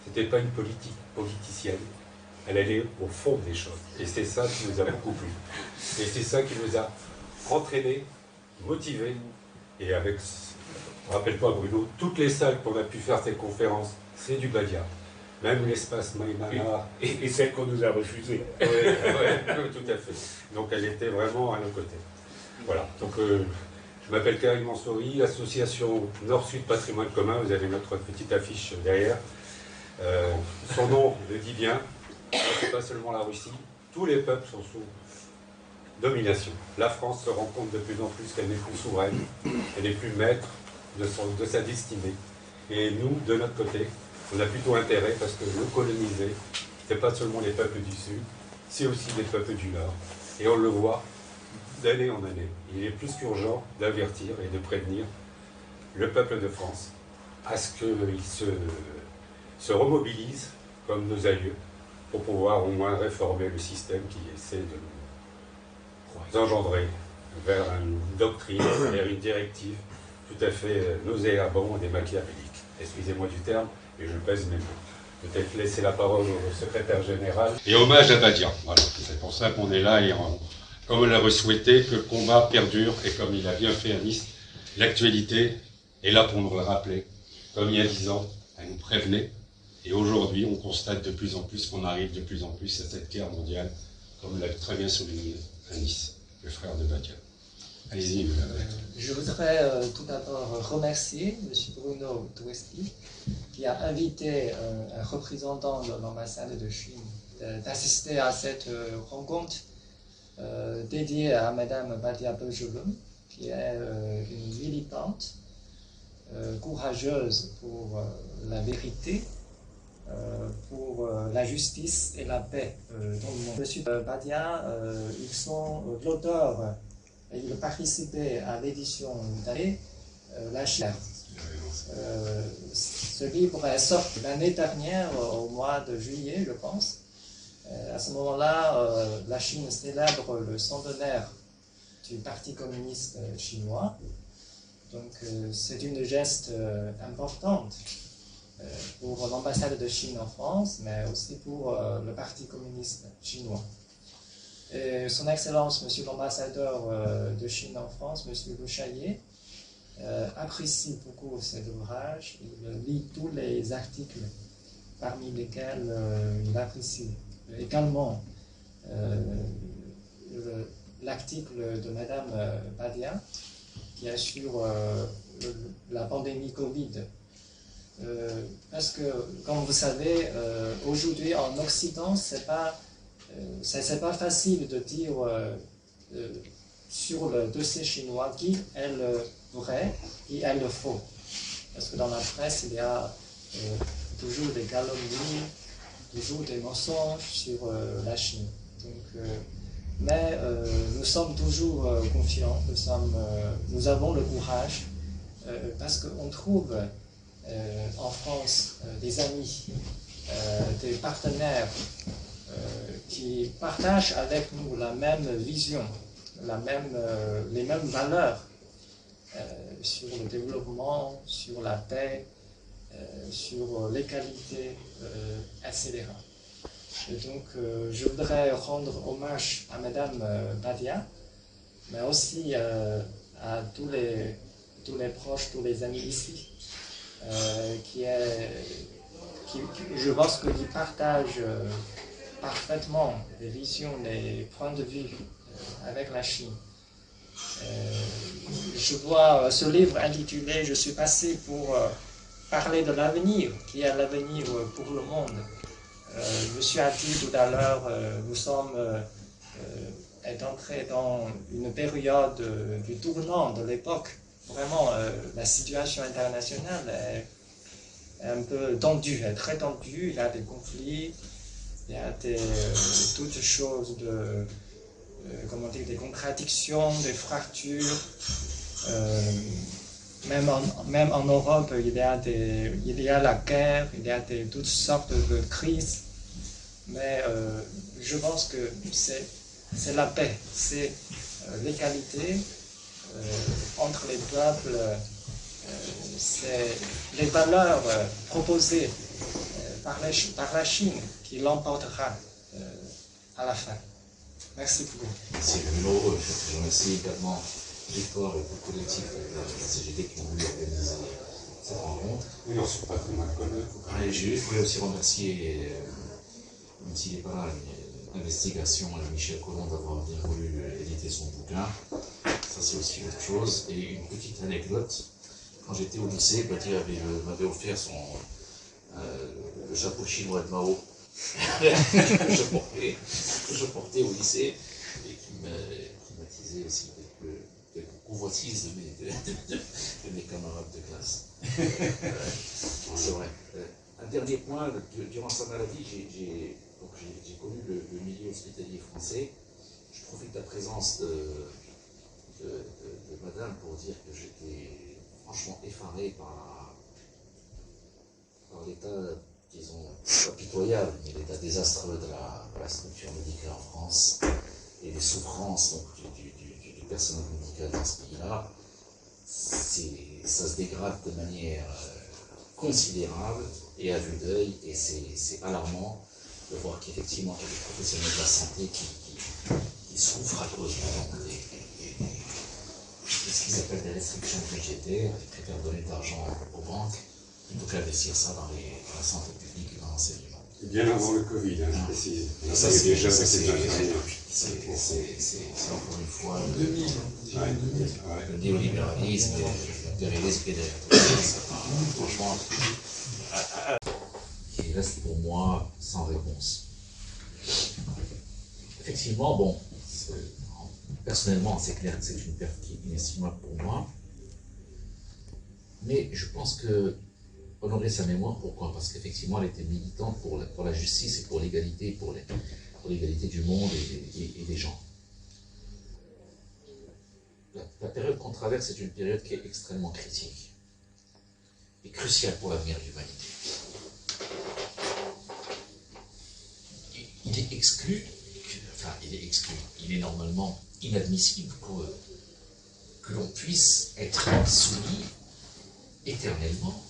C'était pas une politicienne, elle allait au fond des choses. Et c'est ça qui nous a beaucoup plu. Et c'est ça qui nous a entraînés, motivés. Et avec, rappelle-toi Bruno, toutes les salles qu'on a pu faire ces conférences, c'est du Badia. Même l'espace Maïmana. Et celle qu'on nous a refusée. Oui, tout à fait. Donc elle était vraiment à nos côtés. Voilà. Donc je m'appelle Karim Mansouri, association Nord-Sud Patrimoine Commun. Vous avez notre petite affiche derrière. Son nom le dit bien, c'est pas seulement la Russie, tous les peuples sont sous domination. La France se rend compte de plus en plus qu'elle n'est plus souveraine, elle n'est plus maître de sa destinée. Et nous, de notre côté, on a plutôt intérêt, parce que le coloniser, c'est pas seulement les peuples du Sud, c'est aussi les peuples du Nord. Et on le voit d'année en année. Il est plus qu'urgent d'avertir et de prévenir le peuple de France à ce qu'il se remobilisent, comme nos aïeux, pour pouvoir au moins réformer le système qui essaie de nous engendrer vers une doctrine, vers une directive tout à fait nauséabonde et machiavélique. Excusez-moi du terme, et je pèse mes mots. Peut-être laisser la parole au secrétaire général. Et hommage à Badia. Voilà, c'est pour ça qu'on est là et comme on l'aurait souhaité, que le combat perdure et comme il a bien fait à Nice, l'actualité est là pour nous le rappeler. Comme il y a 10 ans, elle nous prévenait. Et aujourd'hui, on constate de plus en plus qu'on arrive de plus en plus à cette guerre mondiale, comme l'a très bien souligné à Nice, le frère de Badia. Allez-y. Je voudrais tout d'abord remercier M. Bruno Touesti qui a invité un représentant de l'ambassade de Chine d'assister à cette rencontre dédiée à Mme Badia Bözülüm, qui est une militante courageuse pour la vérité, pour la justice et la paix dans le monde. Monsieur Badia, ils sont l'auteur et il participait à l'édition d'année La Chine. Ce livre est sorti l'année dernière, au mois de juillet, je pense. À ce moment-là, la Chine célèbre le centenaire du Parti communiste chinois. Donc c'est une geste importante pour l'ambassade de Chine en France, mais aussi pour le Parti communiste chinois. Et Son Excellence, Monsieur l'ambassadeur de Chine en France, Monsieur Le Chaillet, apprécie beaucoup cet ouvrage. Il lit tous les articles, parmi lesquels il apprécie également l'article de Madame Badia, qui est sur la pandémie Covid. Parce que, comme vous savez, aujourd'hui en Occident, c'est pas facile de dire sur le dossier chinois qui est le vrai, qui est le faux. Parce que dans la presse, il y a toujours des calomnies, toujours des mensonges sur la Chine. Donc, mais nous sommes toujours confiants, nous avons le courage, parce qu'on trouve en France des amis, des partenaires qui partagent avec nous la même vision, les mêmes valeurs sur le développement, sur la paix, sur l'égalité, etc. Et donc, je voudrais rendre hommage à Madame Badia, mais aussi à tous les proches, tous les amis ici, je pense qu'ils partagent parfaitement les visions, les points de vue avec la Chine. Je vois ce livre intitulé « Je suis passé pour parler de l'avenir, qui est l'avenir pour le monde ». Monsieur a dit tout à l'heure, nous sommes entrés dans une période du tournant de l'époque. Vraiment, la situation internationale est un peu tendue, est très tendue. Il y a des conflits, il y a toutes choses des contradictions, des fractures. Même en Europe, il y a la guerre, il y a toutes sortes de crises. Mais je pense que c'est la paix, c'est l'égalité entre les peuples, c'est les valeurs proposées par la Chine qui l'emportera à la fin. Merci beaucoup. Merci Bruno. Je remercie également Victor et le collectif de la CGT qui ont voulu organiser cette rencontre. Oui, on ne sait pas comment le connaître. Je voulais aussi remercier, même s'il n'est pas là, l'investigation à Michel Collomb d'avoir bien voulu éditer son bouquin. Ça, c'est aussi autre chose. Et une petite anecdote. Quand j'étais au lycée, Badia m'avait offert le chapeau chinois de Mao que je portais au lycée et qui m'attisait aussi quelques convoitises de mes camarades de classe. C'est vrai. Un dernier point, durant sa maladie, j'ai connu le milieu hospitalier français. Je profite de la présence de madame pour dire que j'étais franchement effaré par l'état disons, pas pitoyable, mais l'état désastreux de la structure médicale en France et les souffrances donc, du personnel médical dans ce pays-là, ça se dégrade de manière considérable et à vue d'œil, et c'est alarmant de voir qu'effectivement il y a des professionnels de la santé qui souffrent à cause de ce qu'ils appellent des restrictions budgétaires, ils préfèrent donner de l'argent aux banques plutôt qu'investir ça dans la santé publique et dans l'enseignement. Bien avant le Covid, je précise. Ça, c'est déjà c'est encore une fois le néolibéralisme et l'impérialisme qui est derrière tout ça. Franchement, qui reste pour moi sans réponse. Effectivement, bon, personnellement, c'est clair que c'est une perte qui est inestimable pour moi, mais je pense que honorer sa mémoire, pourquoi? Parce qu'effectivement, elle était militante pour la justice et pour l'égalité, pour l'égalité du monde et des gens. La période qu'on traverse est une période qui est extrêmement critique et cruciale pour l'avenir de l'humanité. Il est exclu, il est normalement inadmissible que l'on puisse être soumis éternellement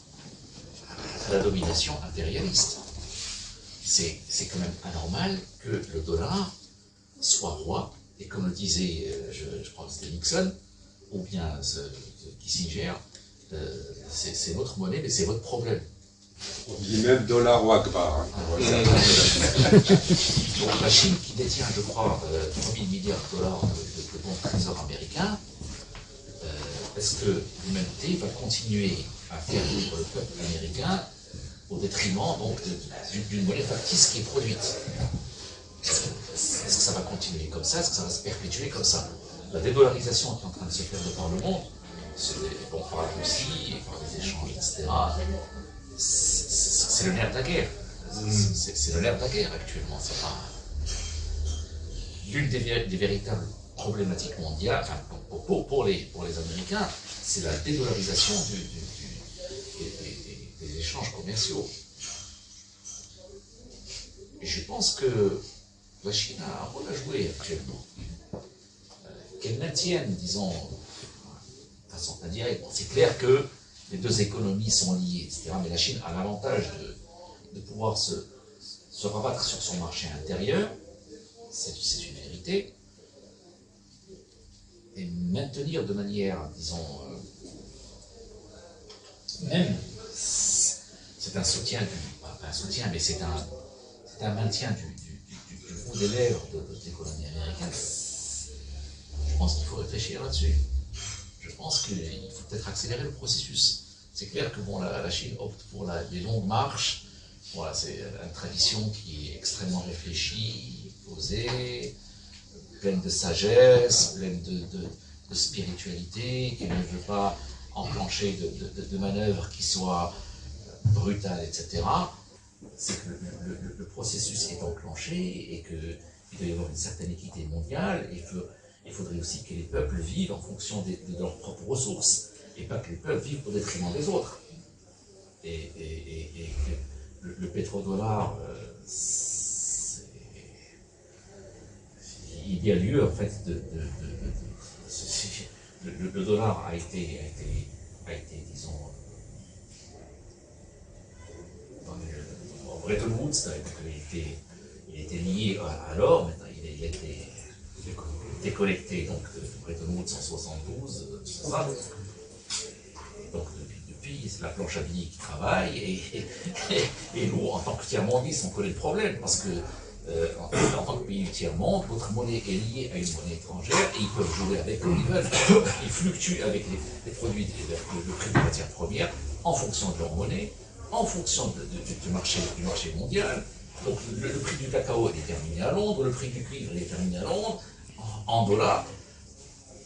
à la domination impérialiste. C'est quand même anormal que le dollar soit roi, et comme le disait, je crois que c'était Nixon, ou bien Kissinger, c'est votre monnaie, mais c'est votre problème. On dit même dollar ou akbar. Donc la Chine qui détient, je crois, 3 000 milliards de dollars de bons trésors américains, est-ce que l'humanité va continuer à faire vivre le peuple américain au détriment d'une monnaie factice qui est produite? Est-ce que ça va continuer comme ça? Est-ce que ça va se perpétuer comme ça? La dédollarisation qui est en train de se faire de par le monde, bon, par la Russie, par les échanges, etc., c'est le nerf de la guerre. C'est le nerf de la guerre actuellement. C'est pas l'une des véritables problématiques mondiales, enfin, pour les Américains, c'est la dédollarisation des échanges commerciaux. Et je pense que la Chine a un rôle à jouer actuellement. Qu'elle maintienne, disons, de façon indirecte. Bon, c'est clair que les deux économies sont liées, etc. Mais la Chine a l'avantage de pouvoir se rabattre sur son marché intérieur, c'est une vérité, et maintenir de manière, disons, même, c'est un soutien, pas un soutien, mais c'est un maintien du bout des lèvres de l'économie américaine. Je pense qu'il faut réfléchir là-dessus. Je pense qu'il faut peut-être accélérer le processus. C'est clair que bon, la Chine opte pour les longues marches. Voilà, c'est une tradition qui est extrêmement réfléchie, posée, pleine de sagesse, pleine de spiritualité, qui ne veut pas enclencher de manœuvres qui soient brutales, etc. C'est que le processus est enclenché et qu'il doit y avoir une certaine équité mondiale. Et il faudrait aussi que les peuples vivent en fonction de leurs propres ressources, et pas que les peuples vivent au détriment des autres. Et que le pétrodollar, il y a lieu en fait le dollar a été disons, en Bretton Woods, il était lié à l'or, maintenant il a été déconnecté donc de Bretton Woods en 72, tout ça. Donc depuis, c'est la planche à billets qui travaille, et nous, en tant que tiers-mondistes, on connaît le problème, parce que en tant que pays du tiers-monde, votre monnaie est liée à une monnaie étrangère, et ils peuvent jouer avec comme ils veulent. Ils fluctuent avec les produits, le prix des matières premières, en fonction de leur monnaie, en fonction du marché mondial. Donc le prix du cacao est déterminé à Londres, le prix du cuivre est déterminé à Londres, en dollars.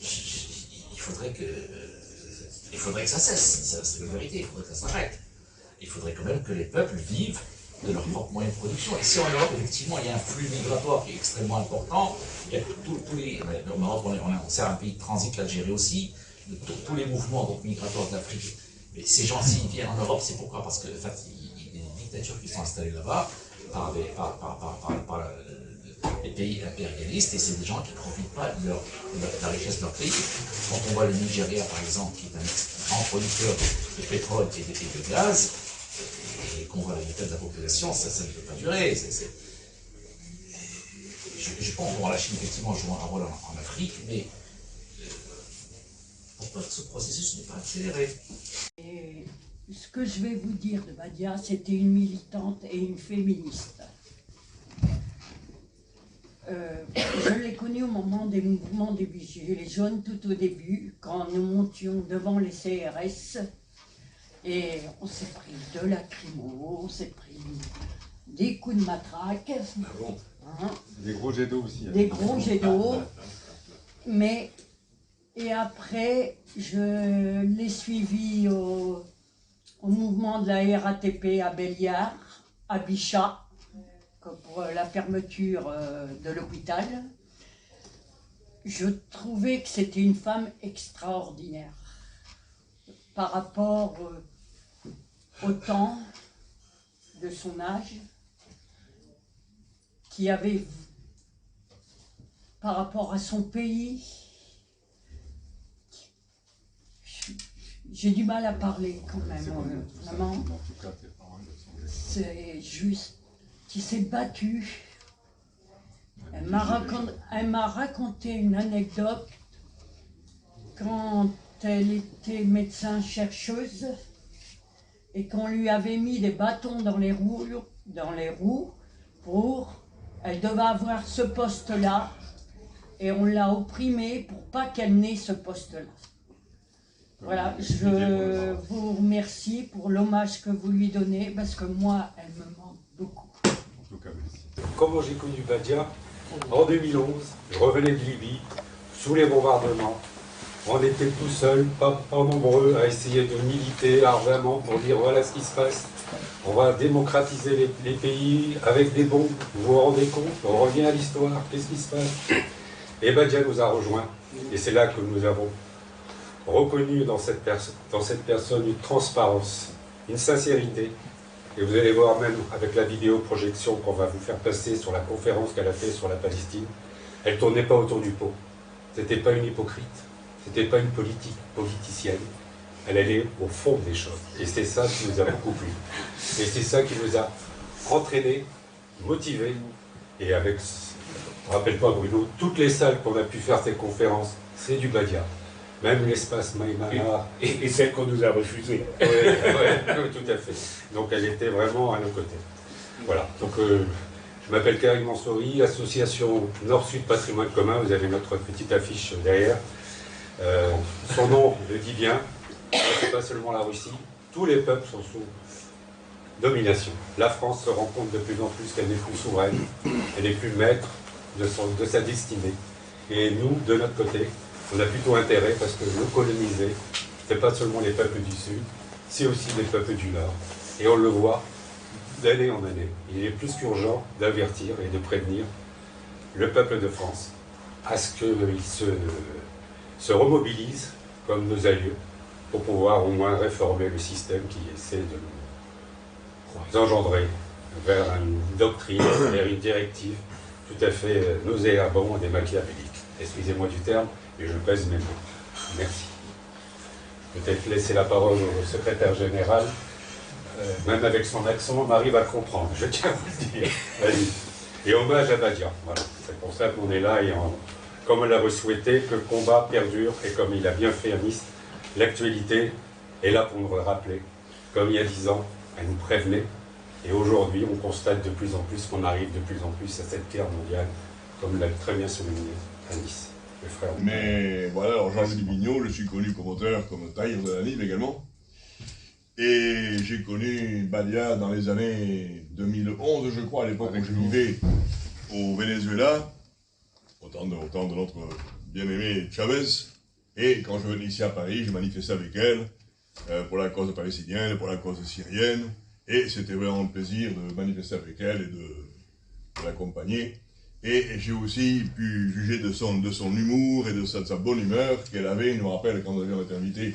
Il faudrait que ça cesse, c'est la vérité, il faudrait que ça s'arrête. Il faudrait quand même que les peuples vivent de leurs propres moyens de production. Ici en Europe, effectivement, il y a un flux migratoire qui est extrêmement important. Il y a en Europe, c'est un pays de transit, l'Algérie aussi, tous les mouvements donc, migratoires d'Afrique. Mais ces gens-ci viennent en Europe, c'est pourquoi? Parce que, en fait, ils dictatures qui sont installées là-bas par les pays impérialistes, et c'est des gens qui ne profitent pas de la richesse de leur pays. Quand on voit le Nigeria, par exemple, qui est un grand producteur de pétrole et de gaz, et qu'on voit la vitesse de la population, ça ne peut pas durer. Je pense que la Chine, effectivement, joue un rôle en Afrique, mais pourquoi ce processus n'est pas accéléré? Et ce que je vais vous dire de Badia, c'était une militante et une féministe. Je l'ai connue au moment des mouvements des Gilets jaunes, tout au début, quand nous montions devant les CRS, et on s'est pris de lacrymo, on s'est pris des coups de matraque. Ah bon, hein, des gros jets d'eau aussi. Des gros jets d'eau. Mais, et après, je l'ai suivi au mouvement de la RATP à Béliard, à Bichat, pour la fermeture de l'hôpital. Je trouvais que c'était une femme extraordinaire par rapport au temps de son âge, qui avait, par rapport à son pays, j'ai du mal à parler quand même, vraiment. C'est juste, qui s'est battue. Elle m'a raconté une anecdote quand elle était médecin-chercheuse et qu'on lui avait mis des bâtons dans les roues pour... Elle devait avoir ce poste-là et on l'a opprimée pour pas qu'elle n'ait ce poste-là. Voilà, je vous remercie pour l'hommage que vous lui donnez parce que moi, elle me manque beaucoup. En tout cas, merci. Comment j'ai connu Badia? En 2011, je revenais de Libye, sous les bombardements. On était tout seuls, pas nombreux, à essayer de militer ardemment pour dire voilà ce qui se passe. On va démocratiser les pays avec des bombes. Vous vous rendez compte? On revient à l'histoire. Qu'est-ce qui se passe? Et Badia nous a rejoints. Et c'est là que nous avons reconnu dans cette personne une transparence, une sincérité. Et vous allez voir même avec la vidéo-projection qu'on va vous faire passer sur la conférence qu'elle a faite sur la Palestine, elle ne tournait pas autour du pot. C'était pas une hypocrite, c'était pas une politicienne. Elle allait au fond des choses. Et c'est ça qui nous a beaucoup plu. Et c'est ça qui nous a entraînés, motivés. Et avec, rappelle-toi Bruno, toutes les salles qu'on a pu faire ces conférences, c'est du Badia. Même l'espace Maïmana. Et celle qu'on nous a refusée. Oui, tout à fait. Donc elle était vraiment à nos côtés. Voilà. Donc je m'appelle Karim Mansouri, association Nord-Sud Patrimoine Commun. Vous avez notre petite affiche derrière. Son nom le dit bien. C'est pas seulement la Russie. Tous les peuples sont sous domination. La France se rend compte de plus en plus qu'elle n'est plus souveraine. Elle n'est plus maître de sa destinée. Et nous, de notre côté, on a plutôt intérêt parce que nous coloniser, ce n'est pas seulement les peuples du Sud, c'est aussi les peuples du Nord. Et on le voit d'année en année. Il est plus qu'urgent d'avertir et de prévenir le peuple de France à ce qu'il se remobilise comme nos aïeux pour pouvoir au moins réformer le système qui essaie de nous engendrer vers une doctrine, vers une directive tout à fait nauséabonde et machiavélique. Excusez-moi du terme, mais je pèse mes mots. Merci. Peut-être laisser la parole au secrétaire général. Même avec son accent, on arrive à le comprendre, je tiens à vous le dire. Vas-y. Et hommage à Badia. Voilà. C'est pour ça qu'on est là et comme on l'a souhaité, que le combat perdure et comme il a bien fait à Nice, l'actualité est là pour nous le rappeler. Comme il y a 10 ans, elle nous prévenait. Et aujourd'hui, on constate de plus en plus qu'on arrive de plus en plus à cette guerre mondiale, comme l'a très bien souligné à Nice. Mais voilà, alors Jean-Louis Bignon, je suis connu comme auteur, comme tailleur de la livre également. Et j'ai connu Badia dans les années 2011, je crois, à l'époque où je vivais au Venezuela, au temps de notre bien-aimé Chavez. Et quand je venais ici à Paris, je manifestais avec elle pour la cause palestinienne, pour la cause syrienne. Et c'était vraiment un plaisir de manifester avec elle et de l'accompagner. Et j'ai aussi pu juger de son humour et de sa bonne humeur qu'elle avait. Je me rappelle quand nous avions été invités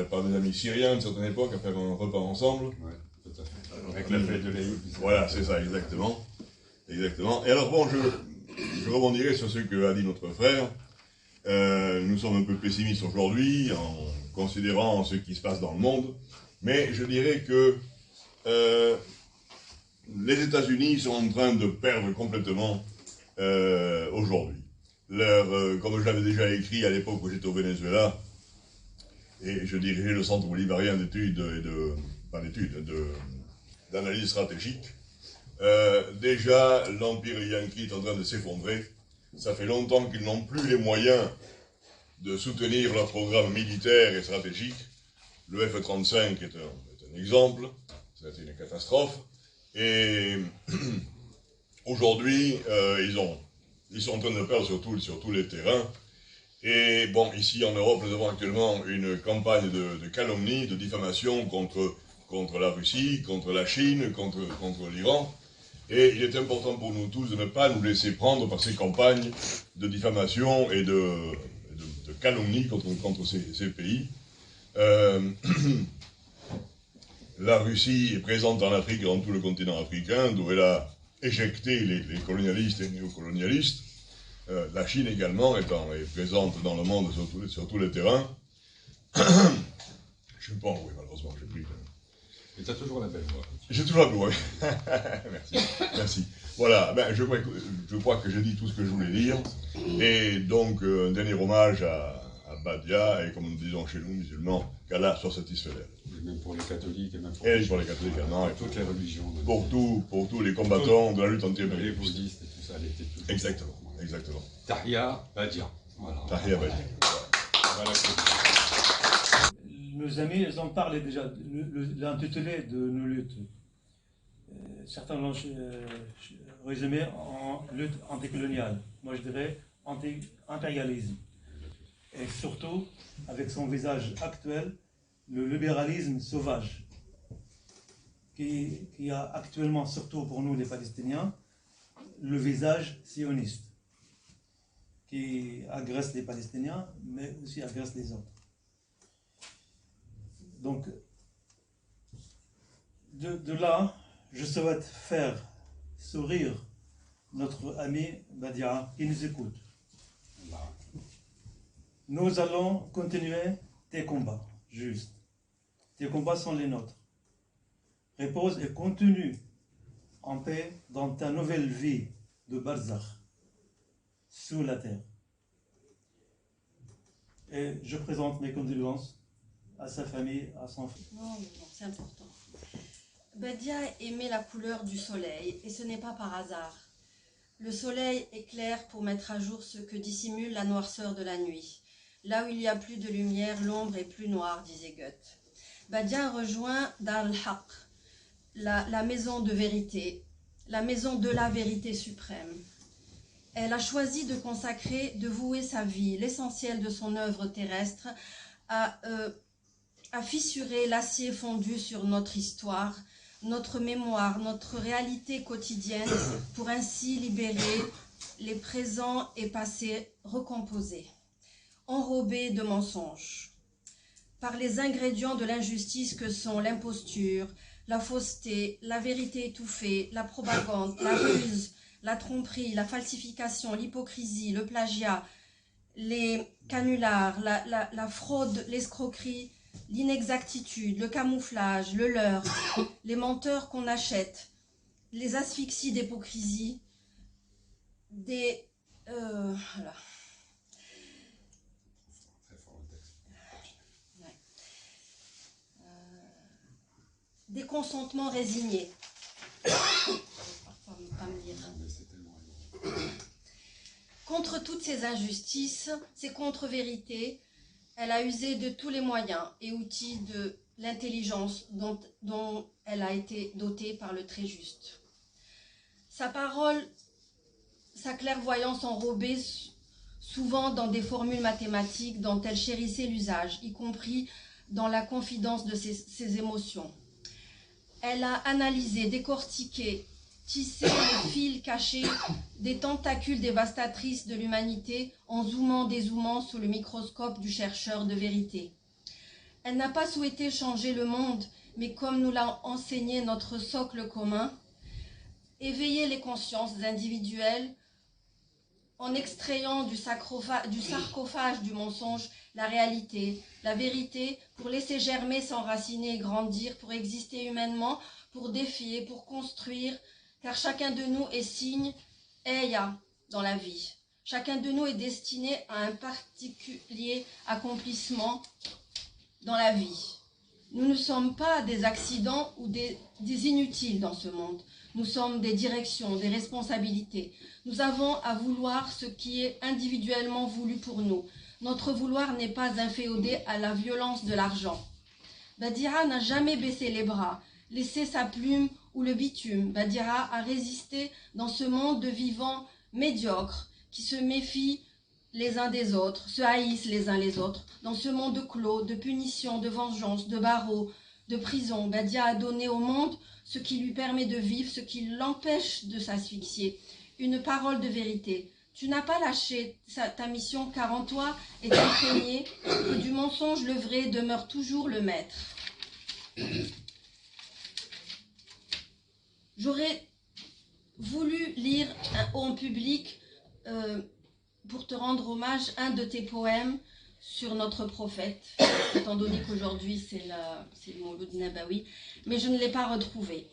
par des amis syriens à une certaine époque à faire un repas ensemble. Ouais. Tout à fait. Avec la fête de l'Aïd. Voilà, c'est ça, exactement. Exactement. Et alors, bon, je rebondirai sur ce que a dit notre frère. Nous sommes un peu pessimistes aujourd'hui en considérant ce qui se passe dans le monde, mais je dirais que les États-Unis sont en train de perdre complètement aujourd'hui. Comme je l'avais déjà écrit à l'époque où j'étais au Venezuela, et je dirigeais le Centre bolivarien d'études d'analyse stratégique, déjà l'empire yankee est en train de s'effondrer. Ça fait longtemps qu'ils n'ont plus les moyens de soutenir leur programme militaire et stratégique. Le F-35 est un exemple, c'est une catastrophe. Et aujourd'hui, ils sont en train de perdre sur tous les terrains. Et bon, ici en Europe, nous avons actuellement une campagne de calomnie, de diffamation contre la Russie, contre la Chine, contre l'Iran. Et il est important pour nous tous de ne pas nous laisser prendre par ces campagnes de diffamation et de calomnie contre ces pays. La Russie est présente en Afrique et dans tout le continent africain, d'où elle a éjecté les colonialistes et néocolonialistes. La Chine également est présente dans le monde sur tous les terrains. Je ne sais pas, oui, malheureusement, j'ai pris... Et tu as toujours la belle voix. J'ai toujours la belle voix, oui. Merci. Voilà, ben, je crois que j'ai dit tout ce que je voulais dire. Et donc, un dernier hommage à Badia, et comme nous disons chez nous, musulmans, qu'Allah soit satisfait d'elle. Et même pour les catholiques, et même pour les catholiques également. Et toutes les religions. Pour tous les combattants de la lutte anti-impérialiste. Les bouddhistes et tout ça, elle était toujours... Exactement. Tahia Badia. Voilà. Tahia Badia. Voilà. Nos amis, ils en parlent déjà, l'intitulé de nos luttes. Certains l'ont résumé en lutte anticoloniale. Moi, je dirais anti-impérialisme. Et surtout, avec son visage actuel, le libéralisme sauvage, qui a actuellement, surtout pour nous les Palestiniens, le visage sioniste, qui agresse les Palestiniens, mais aussi agresse les autres. Donc, de là, je souhaite faire sourire notre ami Badia qui nous écoute. Nous allons continuer tes combats, juste. Tes combats sont les nôtres. Repose et continue en paix dans ta nouvelle vie de Barzakh, sous la terre. Et je présente mes condoléances à sa famille, à son fils. Non, c'est important. Badia aimait la couleur du soleil, et ce n'est pas par hasard. Le soleil éclaire pour mettre à jour ce que dissimule la noirceur de la nuit. Là où il y a plus de lumière, l'ombre est plus noire, disait Goethe. Badia rejoint Dar al-Haq, la maison de vérité, la maison de la vérité suprême. Elle a choisi de consacrer, de vouer sa vie, l'essentiel de son œuvre terrestre, à fissurer l'acier fondu sur notre histoire, notre mémoire, notre réalité quotidienne, pour ainsi libérer les présents et passés recomposés, enrobés de mensonges, par les ingrédients de l'injustice que sont l'imposture, la fausseté, la vérité étouffée, la propagande, la ruse, la tromperie, la falsification, l'hypocrisie, le plagiat, les canulars, la fraude, l'escroquerie, l'inexactitude, le camouflage, le leurre, les menteurs qu'on achète, les asphyxies d'hypocrisie, voilà. Des consentements résignés. Contre toutes ces injustices, ces contre-vérités, elle a usé de tous les moyens et outils de l'intelligence dont elle a été dotée par le très juste. Sa parole, sa clairvoyance enrobée souvent dans des formules mathématiques dont elle chérissait l'usage, y compris dans la confidence de ses émotions. Elle a analysé, décortiqué, tissé le fil caché des tentacules dévastatrices de l'humanité en zoomant, dézoomant sous le microscope du chercheur de vérité. Elle n'a pas souhaité changer le monde, mais comme nous l'a enseigné notre socle commun, éveiller les consciences individuelles en extrayant du sarcophage du mensonge la réalité, la vérité, pour laisser germer, s'enraciner et grandir, pour exister humainement, pour défier, pour construire, car chacun de nous est signe, Eya, dans la vie. Chacun de nous est destiné à un particulier accomplissement dans la vie. Nous ne sommes pas des accidents ou des inutiles dans ce monde. Nous sommes des directions, des responsabilités. Nous avons à vouloir ce qui est individuellement voulu pour nous. Notre vouloir n'est pas inféodé à la violence de l'argent. Badira n'a jamais baissé les bras, laissé sa plume ou le bitume. Badira a résisté dans ce monde de vivants médiocres qui se méfient les uns des autres, se haïssent les uns les autres. Dans ce monde clos, de punition, de vengeance, de barreaux, de prison, Badia a donné au monde ce qui lui permet de vivre, ce qui l'empêche de s'asphyxier. Une parole de vérité. Tu n'as pas lâché ta mission, car en toi est imprégné que du mensonge le vrai demeure toujours le maître. J'aurais voulu lire en public, pour te rendre hommage, un de tes poèmes sur notre prophète, étant donné qu'aujourd'hui c'est le Mawlud Nabawi, mais je ne l'ai pas retrouvé.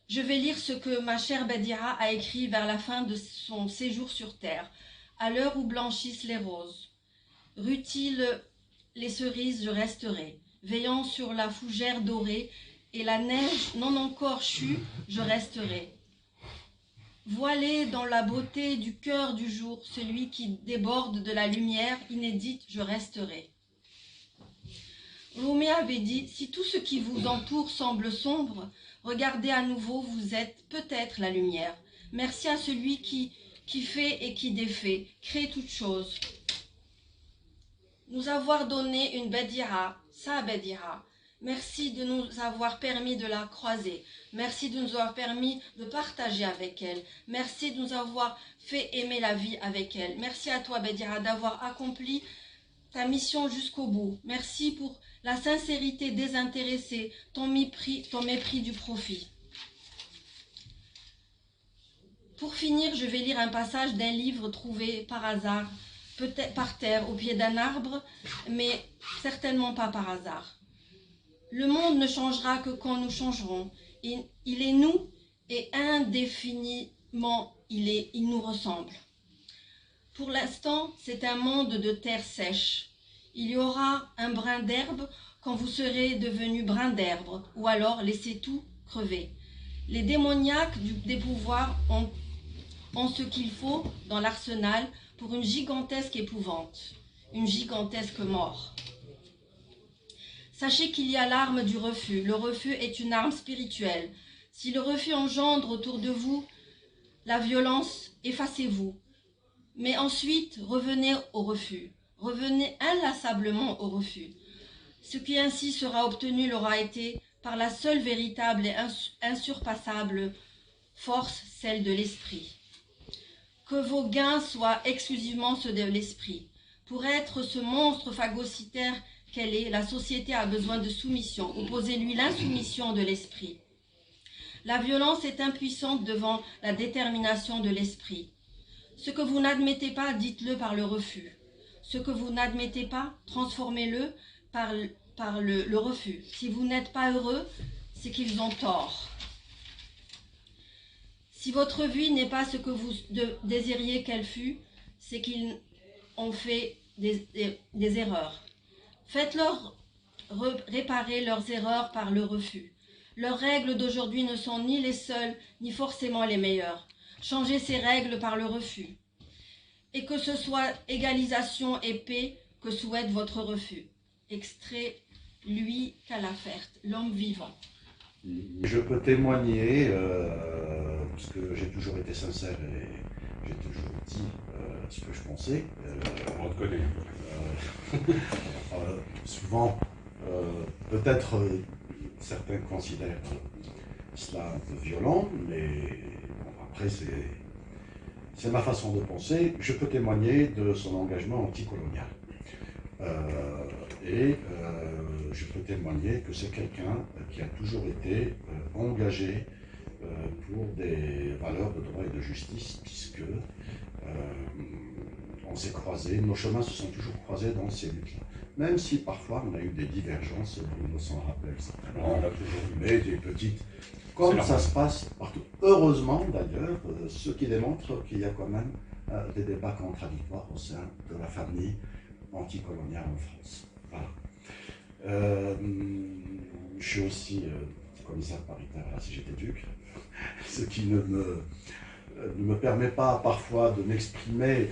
Je vais lire ce que ma chère Badira a écrit vers la fin de son séjour sur terre. À l'heure où blanchissent les roses, rutiles les cerises, je resterai. Veillant sur la fougère dorée et la neige non encore chue, je resterai. Voilé dans la beauté du cœur du jour, celui qui déborde de la lumière inédite, je resterai. Rumi avait dit, si tout ce qui vous entoure semble sombre, regardez à nouveau, vous êtes peut-être la lumière. Merci à celui qui fait et qui défait, crée toutes choses. Nous avoir donné une Badira, sa Badira. Merci de nous avoir permis de la croiser. Merci de nous avoir permis de partager avec elle. Merci de nous avoir fait aimer la vie avec elle. Merci à toi, Badira, d'avoir accompli ta mission jusqu'au bout. Merci pour la sincérité désintéressée, ton mépris du profit. Pour finir, je vais lire un passage d'un livre trouvé par hasard, peut-être par terre, au pied d'un arbre, mais certainement pas par hasard. Le monde ne changera que quand nous changerons. Il est nous et indéfiniment il nous ressemble. Pour l'instant, c'est un monde de terre sèche. Il y aura un brin d'herbe quand vous serez devenu brin d'herbe, ou alors laissez tout crever. Les démoniaques des pouvoirs ont ce qu'il faut dans l'arsenal pour une gigantesque épouvante, une gigantesque mort. Sachez qu'il y a l'arme du refus. Le refus est une arme spirituelle. Si le refus engendre autour de vous la violence, effacez-vous. Mais ensuite, revenez au refus. Revenez inlassablement au refus. Ce qui ainsi sera obtenu l'aura été par la seule véritable et insurpassable force, celle de l'esprit. Que vos gains soient exclusivement ceux de l'esprit. Pour être ce monstre phagocytaire qu'elle est, la société a besoin de soumission. Opposez-lui l'insoumission de l'esprit. La violence est impuissante devant la détermination de l'esprit. Ce que vous n'admettez pas, dites-le par le refus. Ce que vous n'admettez pas, transformez-le par le refus. Si vous n'êtes pas heureux, c'est qu'ils ont tort. Si votre vie n'est pas ce que vous désiriez qu'elle fût, c'est qu'ils ont fait des erreurs. Faites-leur réparer leurs erreurs par le refus. Leurs règles d'aujourd'hui ne sont ni les seules, ni forcément les meilleures. Changez ces règles par le refus. Et que ce soit égalisation et paix que souhaite votre refus. Extrait Louis Calafert, l'homme vivant. Je peux témoigner, parce que j'ai toujours été sincère et j'ai toujours dit ce que je pensais. On te connaît. Souvent, peut-être certains considèrent cela un peu violent, mais bon, après c'est ma façon de penser. Je peux témoigner de son engagement anticolonial. je peux témoigner que c'est quelqu'un qui a toujours été engagé pour des valeurs de droit et de justice, puisque on s'est croisés, nos chemins se sont toujours croisés dans ces luttes-là. Même si parfois on a eu des divergences, Bruno s'en rappelle certainement, mais des petites, comme ça se passe partout. Heureusement d'ailleurs, ce qui démontre qu'il y a quand même des débats contradictoires au sein de la famille anticoloniale en France. Voilà. Je suis aussi commissaire paritaire à la CGT Duc, ce qui ne me permet pas parfois de m'exprimer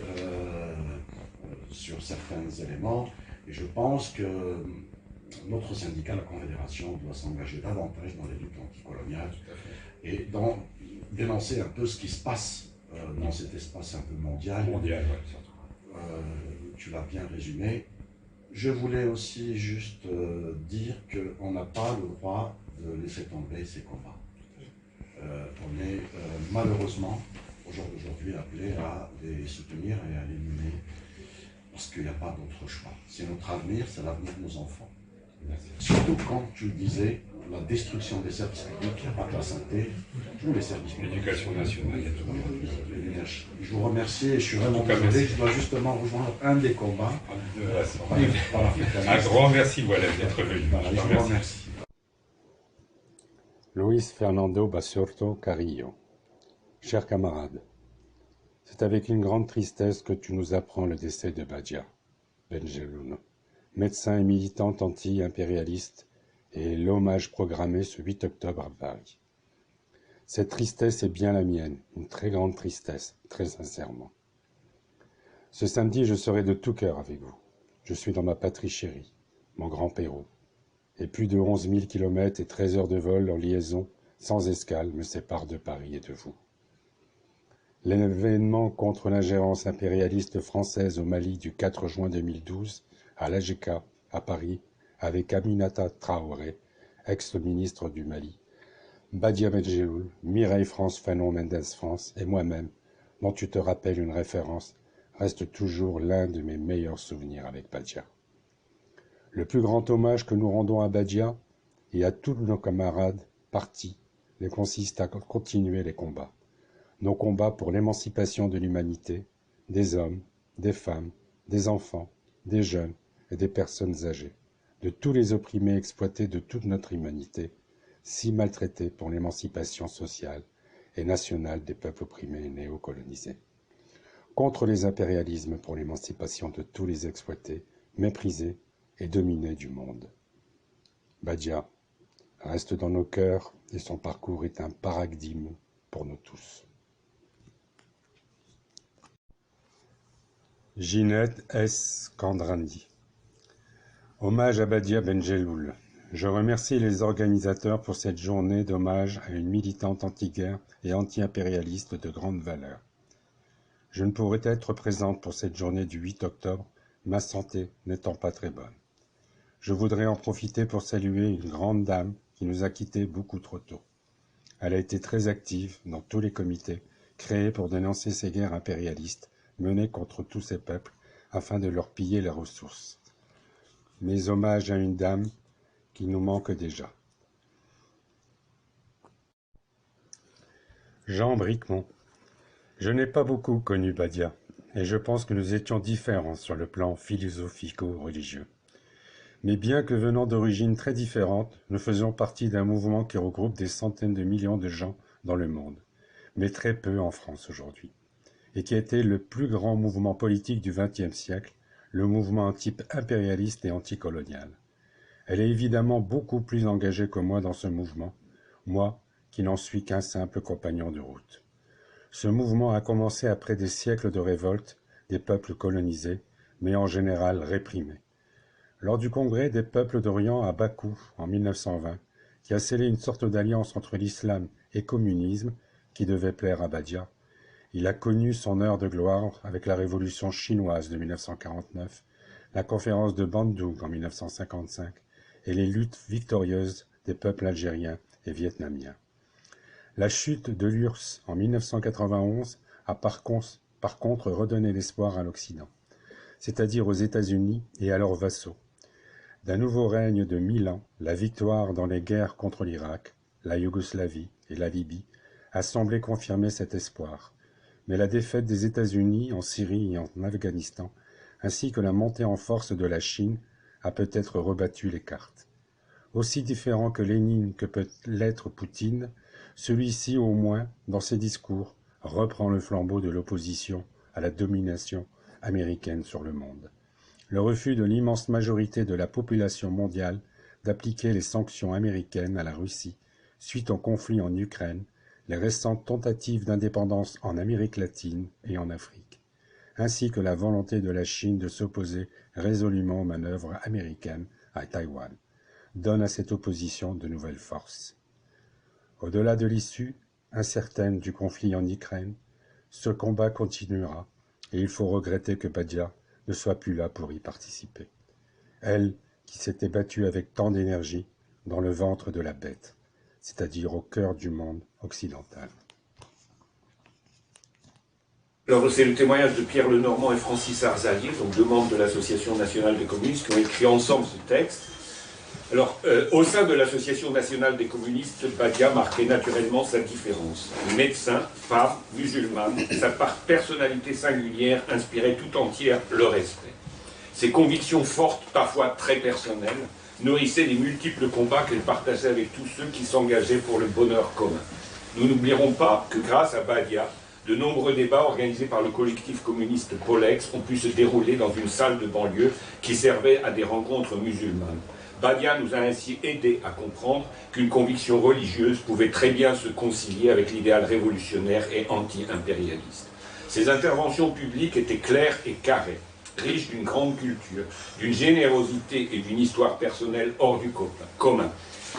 sur certains éléments. Et je pense que notre syndicat, la Confédération, doit s'engager davantage dans les luttes anticoloniales et dénoncer un peu ce qui se passe dans cet espace un peu mondial. Tu l'as bien résumé. Je voulais aussi juste dire qu'on n'a pas le droit de laisser tomber ces combats. On est malheureusement, au jour d'aujourd'hui, appelé à les soutenir et à les mener, parce qu'il n'y a pas d'autre choix. C'est notre avenir, c'est l'avenir de nos enfants. Surtout quand tu disais la destruction des services publics, il n'y a pas que la santé, tous les services publics. L'éducation nationale, il y a tout. L'énergie. Je vous remercie et je suis vraiment désolé, je dois justement rejoindre un des combats. Un grand merci, voilà, d'être venu. Je vous remercie. Luis Fernando Basurto Carrillo. Chers camarades, c'est avec une grande tristesse que tu nous apprends le décès de Badia Benjeloun, médecin et militante anti-impérialiste, et l'hommage programmé ce 8 octobre à Paris. Cette tristesse est bien la mienne, une très grande tristesse, très sincèrement. Ce samedi, je serai de tout cœur avec vous. Je suis dans ma patrie chérie, mon grand Pérou, et plus de 11 000 kilomètres et 13 heures de vol en liaison sans escale me séparent de Paris et de vous. L'événement contre l'ingérence impérialiste française au Mali du 4 juin 2012 à l'AGK à Paris avec Aminata Traoré, ex-ministre du Mali, Badia Benjeloun, Mireille France Fanon Mendes France et moi-même, dont tu te rappelles une référence, reste toujours l'un de mes meilleurs souvenirs avec Badia. Le plus grand hommage que nous rendons à Badia et à tous nos camarades partis consiste à continuer les combats. Nos combats pour l'émancipation de l'humanité, des hommes, des femmes, des enfants, des jeunes et des personnes âgées, de tous les opprimés exploités de toute notre humanité, si maltraités pour l'émancipation sociale et nationale des peuples opprimés et néocolonisés. Contre les impérialismes pour l'émancipation de tous les exploités, méprisés et dominés du monde. Badia reste dans nos cœurs et son parcours est un paradigme pour nous tous. Ginette S. Candrani. Hommage à Badia Benjeloun. Je remercie les organisateurs pour cette journée d'hommage à une militante anti-guerre et anti-impérialiste de grande valeur. Je ne pourrais être présente pour cette journée du 8 octobre, ma santé n'étant pas très bonne. Je voudrais en profiter pour saluer une grande dame qui nous a quittés beaucoup trop tôt. Elle a été très active dans tous les comités créés pour dénoncer ces guerres impérialistes menées contre tous ces peuples afin de leur piller les ressources. Mes hommages à une dame qui nous manque déjà. Jean Bricmont. Je n'ai pas beaucoup connu Badia, et je pense que nous étions différents sur le plan philosophico-religieux. Mais bien que venant d'origines très différentes, nous faisions partie d'un mouvement qui regroupe des centaines de millions de gens dans le monde, mais très peu en France aujourd'hui, et qui a été le plus grand mouvement politique du XXe siècle, le mouvement anti-impérialiste et anticolonial. Elle est évidemment beaucoup plus engagée que moi dans ce mouvement, moi qui n'en suis qu'un simple compagnon de route. Ce mouvement a commencé après des siècles de révolte des peuples colonisés, mais en général réprimés. Lors du congrès des peuples d'Orient à Bakou en 1920, qui a scellé une sorte d'alliance entre l'islam et le communisme qui devait plaire à Badia, il a connu son heure de gloire avec la révolution chinoise de 1949, la conférence de Bandung en 1955 et les luttes victorieuses des peuples algériens et vietnamiens. La chute de l'URSS en 1991 a par contre redonné l'espoir à l'Occident, c'est-à-dire aux États-Unis et à leurs vassaux. D'un nouveau règne de 1000 ans, la victoire dans les guerres contre l'Irak, la Yougoslavie et la Libye a semblé confirmer cet espoir. Mais la défaite des États-Unis en Syrie et en Afghanistan, ainsi que la montée en force de la Chine, a peut-être rebattu les cartes. Aussi différent que Lénine que peut l'être Poutine, celui-ci au moins, dans ses discours, reprend le flambeau de l'opposition à la domination américaine sur le monde. Le refus de l'immense majorité de la population mondiale d'appliquer les sanctions américaines à la Russie suite au conflit en Ukraine, les récentes tentatives d'indépendance en Amérique latine et en Afrique, ainsi que la volonté de la Chine de s'opposer résolument aux manœuvres américaines à Taïwan, donnent à cette opposition de nouvelles forces. Au-delà de l'issue incertaine du conflit en Ukraine, ce combat continuera et il faut regretter que Badia ne soit plus là pour y participer. Elle, qui s'était battue avec tant d'énergie dans le ventre de la bête, c'est-à-dire au cœur du monde occidental. Alors, c'est le témoignage de Pierre Lenormand et Francis Arzalier, donc deux membres de l'Association nationale des communistes, qui ont écrit ensemble ce texte. Alors, au sein de l'Association nationale des communistes, Badia marquait naturellement sa différence. Médecin, femme, musulmane, sa personnalité singulière inspirait tout entière le respect. Ses convictions fortes, parfois très personnelles, nourrissaient les multiples combats qu'elle partageait avec tous ceux qui s'engageaient pour le bonheur commun. Nous n'oublierons pas que grâce à Badia, de nombreux débats organisés par le collectif communiste Polex ont pu se dérouler dans une salle de banlieue qui servait à des rencontres musulmanes. Badia nous a ainsi aidé à comprendre qu'une conviction religieuse pouvait très bien se concilier avec l'idéal révolutionnaire et anti-impérialiste. Ses interventions publiques étaient claires et carrées, riches d'une grande culture, d'une générosité et d'une histoire personnelle hors du commun.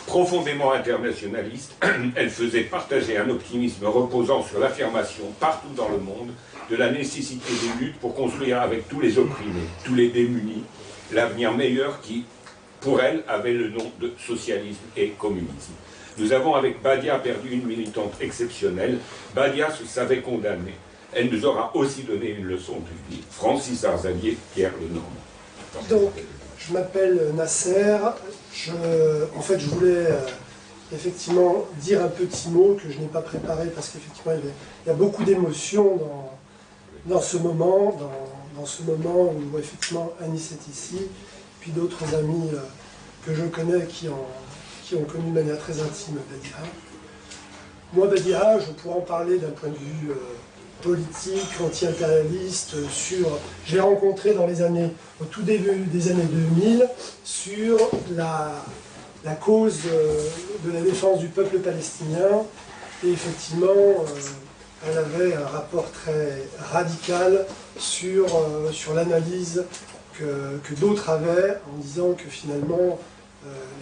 Profondément internationaliste, elle faisait partager un optimisme reposant sur l'affirmation partout dans le monde de la nécessité des luttes pour construire avec tous les opprimés, tous les démunis, l'avenir meilleur qui, pour elle, avait le nom de socialisme et communisme. Nous avons avec Badia perdu une militante exceptionnelle. Badia se savait condamnée. Elle nous aura aussi donné une leçon de vie. Francis Arzalier, Pierre Lenormand. Donc, je m'appelle Nasser. En fait, je voulais effectivement dire un petit mot que je n'ai pas préparé parce qu'effectivement, il y a beaucoup d'émotions dans ce moment, dans ce moment où effectivement Anis est ici, puis d'autres amis que je connais qui ont connu de manière très intime Badia. Moi, Badia, je pourrais en parler d'un point de vue politique, anti-impérialiste, j'ai rencontré au tout début des années 2000, sur la cause de la défense du peuple palestinien, et effectivement, elle avait un rapport très radical sur l'analyse que d'autres avaient, en disant que finalement,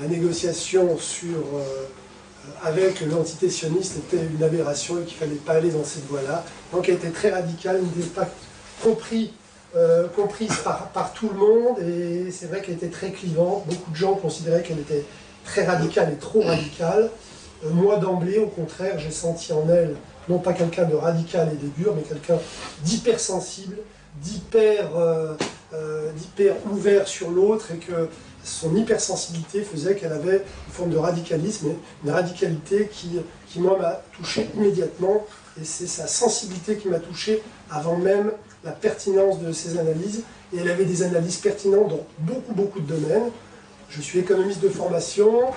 la négociation avec l'entité sioniste était une aberration et qu'il ne fallait pas aller dans cette voie-là. Donc elle était très radicale, elle n'était pas comprise par tout le monde, et c'est vrai qu'elle était très clivante. Beaucoup de gens considéraient qu'elle était très radicale et trop radicale. Moi d'emblée, au contraire, j'ai senti en elle, non pas quelqu'un de radical et de dur, mais quelqu'un d'hypersensible, d'hyper ouvert sur l'autre, et que son hypersensibilité faisait qu'elle avait une forme de radicalisme, une radicalité qui moi, m'a touché immédiatement, et c'est sa sensibilité qui m'a touché avant même la pertinence de ses analyses, et elle avait des analyses pertinentes dans beaucoup de domaines. Je suis économiste de formation,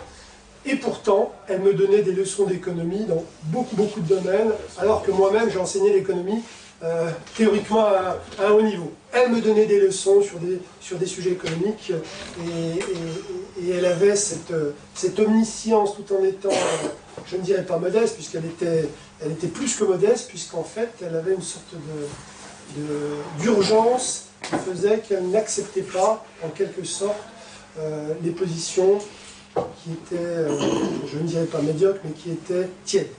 et pourtant, elle me donnait des leçons d'économie dans beaucoup de domaines, alors que moi-même, j'ai enseigné l'économie théoriquement à un haut niveau. Elle me donnait des leçons sur des sujets économiques, et elle avait cette omniscience tout en étant, je ne dirais pas modeste, puisqu'elle était plus que modeste, puisqu'en fait elle avait une sorte d'urgence qui faisait qu'elle n'acceptait pas en quelque sorte les positions qui étaient, je ne dirais pas médiocres, mais qui étaient tièdes.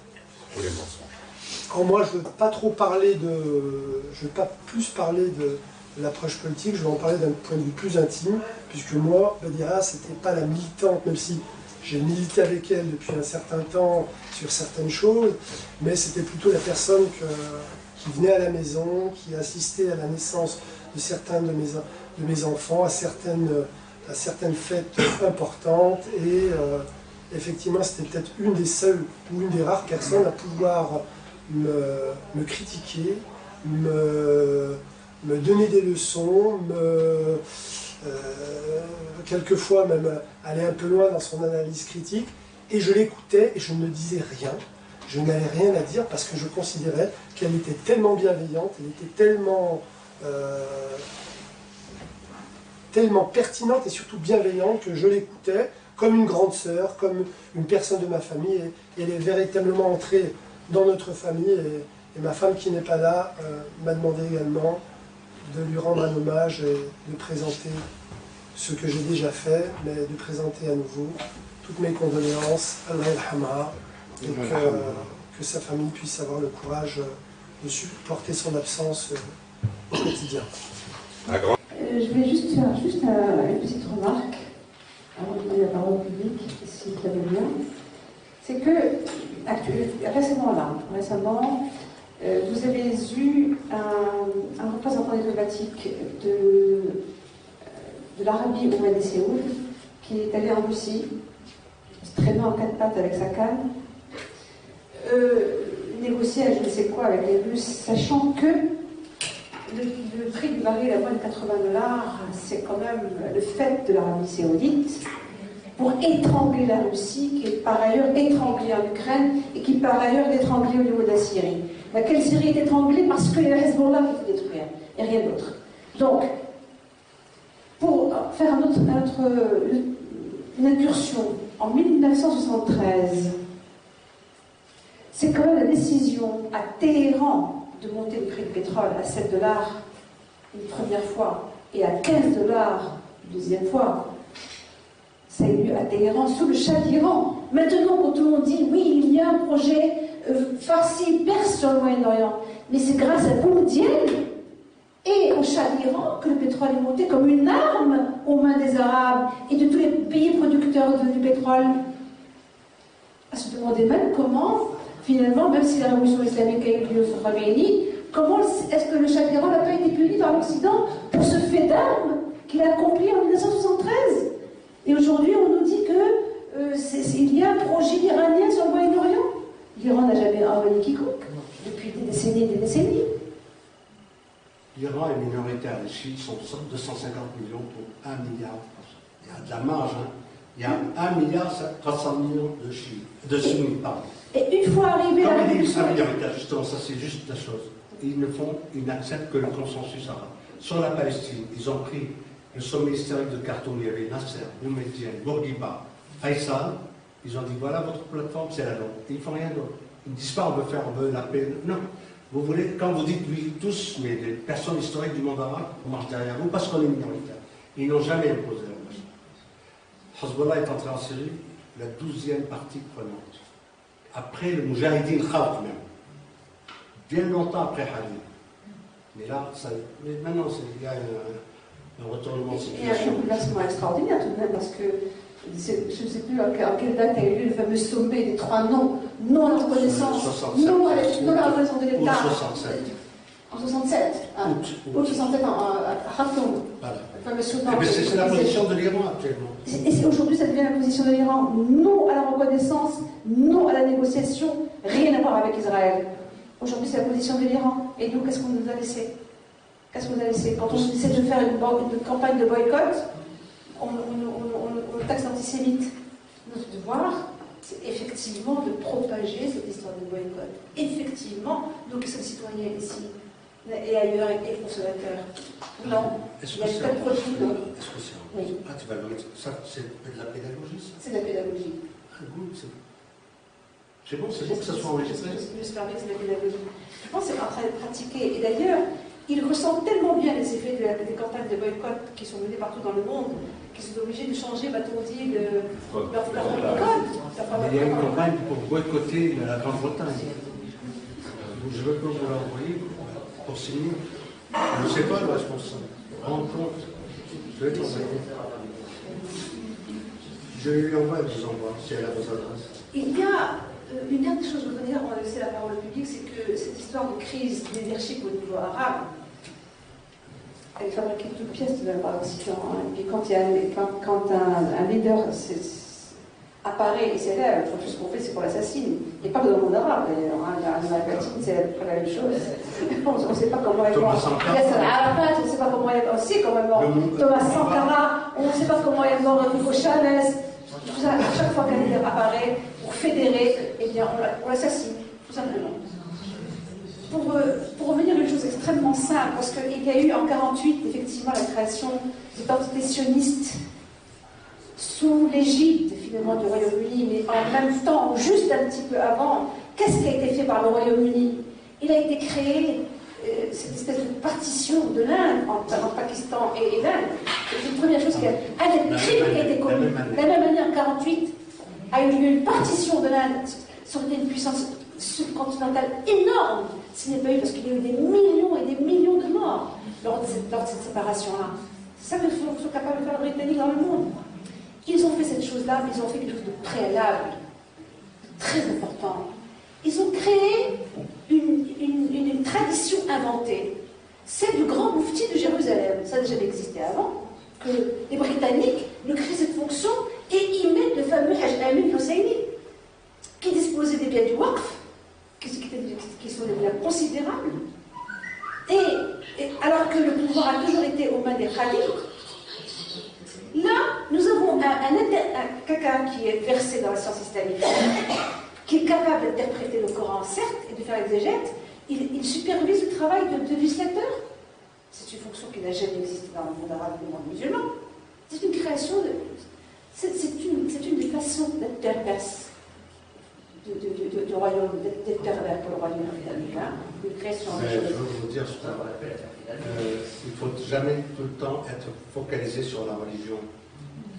Quand moi, je ne veux pas trop parler je ne veux pas plus parler de l'approche politique, je vais en parler d'un point de vue plus intime, puisque moi, Badia, c'était pas la militante, même si j'ai milité avec elle depuis un certain temps sur certaines choses, mais c'était plutôt la personne qui venait à la maison, qui assistait à la naissance de certains de mes enfants, à certaines à certaines fêtes importantes et effectivement c'était peut-être une des seules ou une des rares personnes à pouvoir me critiquer, me donner des leçons, quelquefois même aller un peu loin dans son analyse critique, et je l'écoutais et je ne disais rien, je n'avais rien à dire parce que je considérais qu'elle était tellement bienveillante, elle était tellement pertinente et surtout bienveillante que je l'écoutais comme une grande sœur, comme une personne de ma famille, et elle est véritablement entrée dans notre famille, et ma femme qui n'est pas là m'a demandé également de lui rendre un hommage et de présenter ce que j'ai déjà fait, mais de présenter à nouveau toutes mes condoléances, Allah yarhamha, et que sa famille puisse avoir le courage de supporter son absence au quotidien. Je voulais juste faire une petite remarque avant de donner la parole au public, si vous l'avez bien. C'est que récemment, vous avez eu un représentant diplomatique de l'Arabie Oumane Séoul qui est allé en Russie, se traînait en quatre pattes avec sa canne, négocier à je ne sais quoi avec les Russes, sachant que le prix du baril à moins de $80, c'est quand même le fait de l'Arabie Saoudite pour étrangler la Russie, qui est par ailleurs étranglée en Ukraine et qui par ailleurs est étranglée au niveau de la Syrie. Laquelle Syrie est étranglée parce qu'il y a Hezbollah qui peut détruire, et rien d'autre. Donc, pour faire une incursion en 1973, c'est quand même la décision à Téhéran de monter le prix du pétrole à $7 une première fois et à $15 une deuxième fois. Ça a eu lieu à Téhéran sous le Shah d'Iran. Maintenant, quand tout le monde dit oui, il y a un projet farsi-perse sur le Moyen-Orient, mais c'est grâce à Bourdieu et au Shah d'Iran que le pétrole est monté comme une arme aux mains des Arabes et de tous les pays producteurs du pétrole. À se demander même comment, finalement, même si la révolution islamique a eu lieu sur Khomeini, comment est-ce que le Shah d'Iran n'a pas été puni par l'Occident pour ce fait d'armes qu'il a accompli en 1973? Et aujourd'hui, on nous dit qu'il y a un projet iranien sur le Moyen-Orient. L'Iran n'a jamais envoyé quiconque, depuis des décennies et des décennies. L'Iran est minoritaire, les chiites sont 250 millions pour 1 milliard. Il y a de la marge, hein. Il y a 1 milliard 300 millions de sunnites, pardon. Et une fois arrivé à la révolution minoritaire, justement, ça c'est juste la chose. Ils n'acceptent que le consensus arabe. Sur la Palestine, ils ont pris le sommet historique de Khartoum, il y avait Nasser, Boumediene, Bourguiba, Faisal. Ils ont dit voilà votre plateforme, c'est la nôtre. Ils ne font rien d'autre. Ils ne disent pas on veut la paix. Non. Vous voulez, quand vous dites oui, tous, mais les personnes historiques du monde arabe, on marche derrière vous parce qu'on est minoritaire. Ils n'ont jamais imposé la nation. Hezbollah est entré en Syrie, la 12e partie prenante. Après le Moujahidine Khalq même. Bien longtemps après Halil. Mais là, mais maintenant, il y a un retournement de situation. Il y a un bouleversement extraordinaire tout de même, parce que je ne sais plus à quelle date a eu lieu le fameux sommet des 3 noms, non à la reconnaissance, non à la reconnaissance de l'État. En 67. Août 67 à Khartoum. C'est la position de l'Iran actuellement. Et aujourd'hui, ça devient la position de l'Iran. Non à la reconnaissance, non à la négociation, rien à voir avec Israël. Aujourd'hui, c'est la position de l'Iran. Et nous, qu'est-ce qu'on nous a laissé? Qu'est-ce qu'on nous a laissé? Quand on essaie de faire une campagne de boycott, on taxe d'antisémite. Notre devoir, c'est effectivement de propager cette histoire de boycott. Effectivement, nous qui sommes citoyens ici et ailleurs et consommateurs. Non, il y a tel produit. Est-ce que c'est oui. Ah, tu vas le mettre. Ça, c'est de la pédagogie, ça? C'est de la pédagogie. Ah, oui, c'est bon que ça soit enregistré. J'espère bien que c'est de la pédagogie. Je pense que c'est en train de pratiquer. Et d'ailleurs, ils ressentent tellement bien les effets des campagnes de boycott qui sont menées partout dans le monde, qu'ils sont obligés de changer, m'a-t-on dit, leur boycott. Il y a une campagne pour boycotter la Grande-Bretagne. Je veux que vous l'envoyez pour signer. Je ne sais pas le responsable. Rencontre. Je vais t'envoyer. Je lui envoie, je vous envoie, si elle a vos adresses. Il y a une dernière chose que je voudrais dire avant de laisser la parole au public, c'est que cette histoire de crise du leadership au niveau arabe, Elle fabriquait toutes pièces de l'Occident. Hein. Et puis quand un leader apparaît et s'élève, tout ce qu'on fait, c'est qu'on l'assassine. Et pas que dans le monde arabe, d'ailleurs. Hein. En Amérique latine, c'est la même chose. On ne sait pas comment elle est morte. Yasser Arafat, on ne sait pas comment elle est aussi, comment elle est morte. Thomas Sankara, on ne sait pas comment elle est morte. Hugo Chavez. À chaque fois qu'un leader apparaît pour fédérer, eh bien, on l'assassine, tout simplement. Pour revenir à une chose extrêmement simple, parce qu'il y a eu en 1948, effectivement, la création des entités sionistes sous l'égide, finalement, du Royaume-Uni, mais en même temps, ou juste un petit peu avant, qu'est-ce qui a été fait par le Royaume-Uni? Il a été créé cette espèce de partition de l'Inde entre Pakistan et l'Inde. C'est une première chose qui a été commis. De la même manière, en 1948, a eu lieu une partition de l'Inde. Ça aurait été une puissance subcontinentale énorme s'il n'y a pas eu, parce qu'il y a eu des millions et des millions de morts lors de cette séparation-là. C'est ça que sont capables de faire les Britanniques dans le monde. Ils ont fait cette chose-là, mais ils ont fait quelque chose de préalable, de très important. Ils ont créé une tradition inventée, celle du grand moufti de Jérusalem. Ça n'a jamais existé avant, que les Britanniques ne créent cette fonction et y mettent le fameux Hajj Amin Hosseini, qui disposait des biens du Waqf, qui sont des biens considérables. Et alors que le pouvoir a toujours été aux mains des khalifs, là, nous avons quelqu'un qui est versé dans la science islamique, qui est capable d'interpréter le Coran, certes, et de faire l'exégèse. Il supervise le travail de législateur. C'est une fonction qui n'a jamais existé dans le monde arabe et le monde musulman. C'est une création de... C'est une des façons d'être perverse du royaume, d'être pervers pour le royaume américain. Une création de... Je veux vous dire, il ne faut jamais tout le temps être focalisé sur la religion.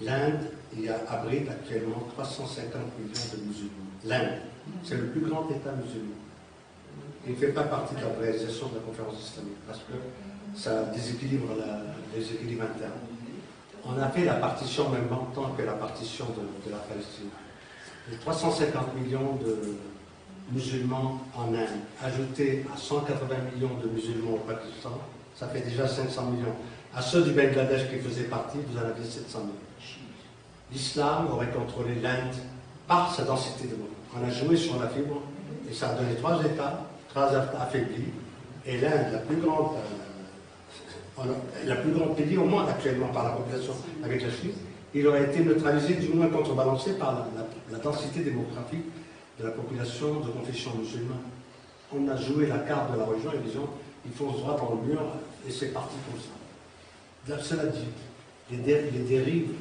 L'Inde, il abrite actuellement 350 millions de musulmans. L'Inde, c'est le plus grand État musulman. Il ne fait pas partie de la réalisation de la conférence islamique parce que ça déséquilibre les équilibres internes. On a fait la partition en même temps que la partition de la Palestine. Les 350 millions de musulmans en Inde, ajoutés à 180 millions de musulmans au Pakistan, ça fait déjà 500 millions. À ceux du Bangladesh qui faisaient partie, vous en avez 700 millions. L'islam aurait contrôlé l'Inde par sa densité démographique. On a joué sur la fibre et ça a donné 3 États, 3 États affaiblis. Et l'Inde, la plus grande pays au monde actuellement par la population avec la Chine, il aurait été neutralisé, du moins contrebalancé par la densité démographique de la population de confession musulmane. On a joué la carte de la religion et les gens, ils foncent droit dans le mur et c'est parti comme ça. Cela dit, les dérives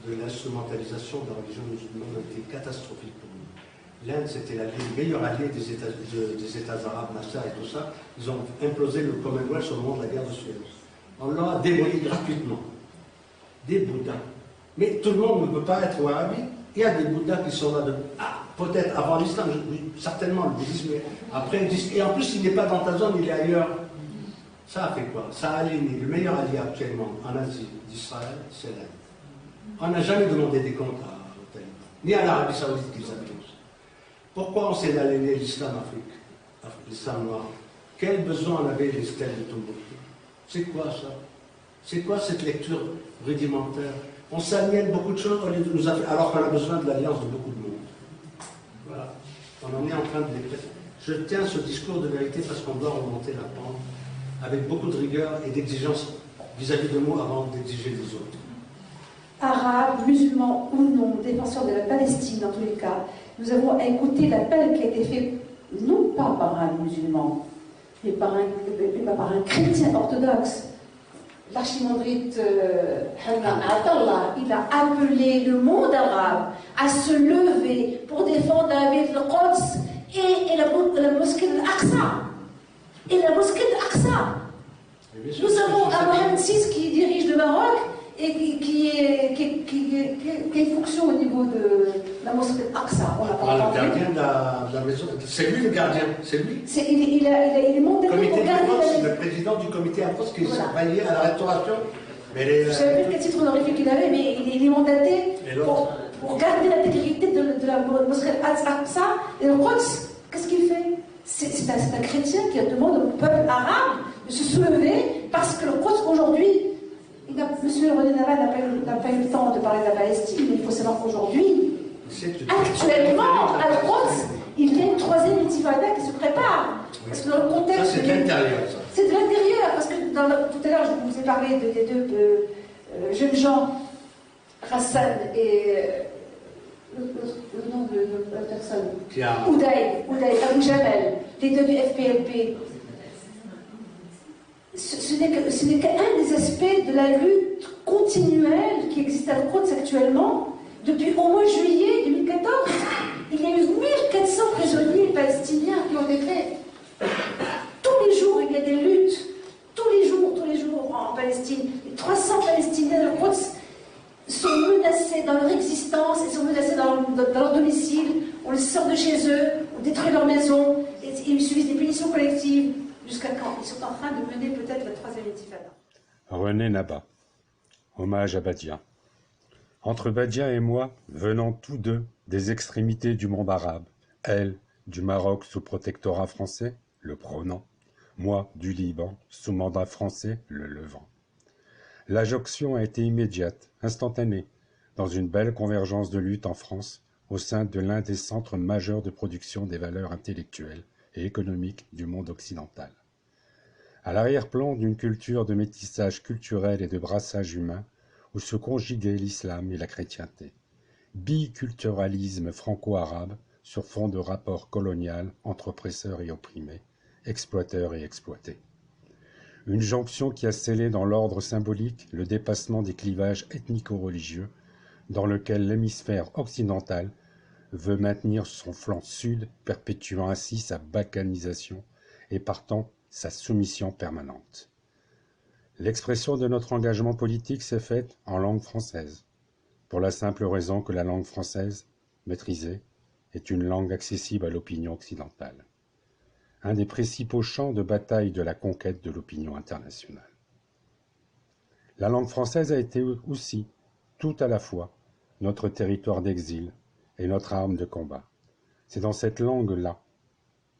de l'instrumentalisation de la religion musulmane ont été catastrophiques pour nous. L'Inde, c'était le meilleur allié des États arabes, Nasser et tout ça. Ils ont implosé le Commonwealth au moment de la guerre de Suez. On leur a démoli gratuitement. Des Bouddhas. Mais tout le monde ne peut pas être wahhabi. Il y a des Bouddhas qui sont là peut-être avant l'islam, certainement le bouddhisme, mais après, et en plus, il n'est pas dans ta zone, il est ailleurs. Ça a fait quoi? Ça a aligné. Le meilleur allié actuellement en Asie d'Israël, c'est l'Inde. On n'a jamais demandé des comptes aux talibans, ni à l'Arabie Saoudite qu'ils abusent. Pourquoi on s'est aligné l'islam Afrique, l'islam noir? Quel besoin on avait les stèles de Tombouctou? C'est quoi ça? C'est quoi cette lecture rudimentaire? On s'aliène beaucoup de choses alors qu'on a besoin de l'alliance de beaucoup de monde. Voilà. On en est en train de les préparer. Je tiens ce discours de vérité parce qu'on doit remonter la pente avec beaucoup de rigueur et d'exigence vis-à-vis de moi avant d'exiger des autres. Arabes, musulmans ou non, défenseurs de la Palestine dans tous les cas, nous avons écouté l'appel qui a été fait non pas par un musulman, mais par un chrétien orthodoxe. L'archimandrite Hanna Atallah, il a appelé le monde arabe à se lever pour défendre la ville de Quds et la mosquée de l'Aqsa. Et la mosquée de l'Aqsa. Nous avons un Mohamed VI qui dirige le Maroc et qui a une fonction au niveau de la mosquée de l'Aqsa. Le gardien de la maison, c'est lui le gardien, c'est lui. Il est mandaté pour garder la maison. Le président du comité Afros qui est lié à la restauration. Je ne savais plus quel titre honorifique il avait, mais il est mandaté pour garder l'intégrité de la mosquée de l'Aqsa et le Quds. Qu'est-ce qu'il fait? C'est un chrétien qui demande au peuple arabe de se soulever Parce que le Quds aujourd'hui, M. René Naval n'a pas eu le temps de parler de la Palestine, mais il faut savoir qu'aujourd'hui, actuellement, à Quds, il y a une troisième intifada qui se prépare. Parce que dans le contexte. Ça, c'est de l'intérieur, ça. C'est de l'intérieur, parce que tout à l'heure, je vous ai parlé des deux jeunes gens, Hassan et. Le nom de la personne. Oudaï Abou Jamel, les deux du FPLP. Ce n'est qu'un des aspects de la lutte continuelle qui existe à Quds actuellement depuis au mois de juillet 2014. Il y a eu 1400 prisonniers palestiniens qui ont été faits. Tous les jours, il y a des luttes. Tous les jours en Palestine. Les 300 Palestiniens de Quds sont menacés dans leur existence, ils sont menacés dans leur domicile. On les sort de chez eux, on détruit leur maison, et ils subissent des punitions collectives. Jusqu'à quand? Ils sont en train de mener peut-être la troisième intifada. René Naba. Hommage à Badia. Entre Badia et moi, venant tous deux des extrémités du monde arabe, elle, du Maroc sous protectorat français, le prônant, moi, du Liban, sous mandat français, le levant. La jonction a été immédiate, instantanée, dans une belle convergence de lutte en France, au sein de l'un des centres majeurs de production des valeurs intellectuelles et économiques du monde occidental. À l'arrière-plan d'une culture de métissage culturel et de brassage humain, où se conjuguaient l'islam et la chrétienté. Biculturalisme franco-arabe sur fond de rapport colonial entre oppresseurs et opprimés, exploiteurs et exploités. Une jonction qui a scellé dans l'ordre symbolique le dépassement des clivages ethnico-religieux dans lequel l'hémisphère occidental veut maintenir son flanc sud, perpétuant ainsi sa balkanisation et partant sa soumission permanente. L'expression de notre engagement politique s'est faite en langue française, pour la simple raison que la langue française, maîtrisée, est une langue accessible à l'opinion occidentale. Un des principaux champs de bataille de la conquête de l'opinion internationale. La langue française a été aussi, tout à la fois, notre territoire d'exil et notre arme de combat. C'est dans cette langue-là,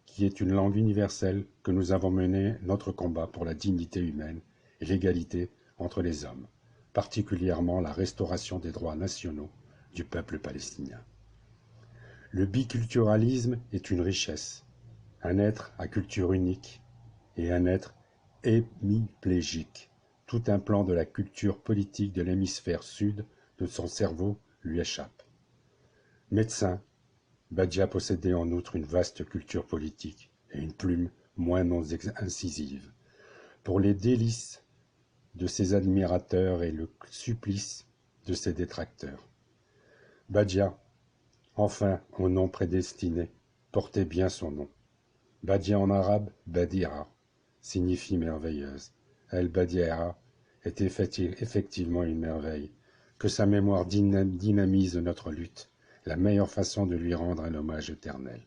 qui est une langue universelle, que nous avons mené notre combat pour la dignité humaine et l'égalité entre les hommes, particulièrement la restauration des droits nationaux du peuple palestinien. Le biculturalisme est une richesse, un être à culture unique et un être hémiplégique. Tout un plan de la culture politique de l'hémisphère sud de son cerveau lui échappe. Médecin, Badia possédait en outre une vaste culture politique et une plume moins non incisive. Pour les délices de ses admirateurs et le supplice de ses détracteurs. Badia, enfin au nom prédestiné, portait bien son nom. Badia en arabe, Badira, signifie merveilleuse. El Badiara était effectivement une merveille. Que sa mémoire dynamise notre lutte, la meilleure façon de lui rendre un hommage éternel.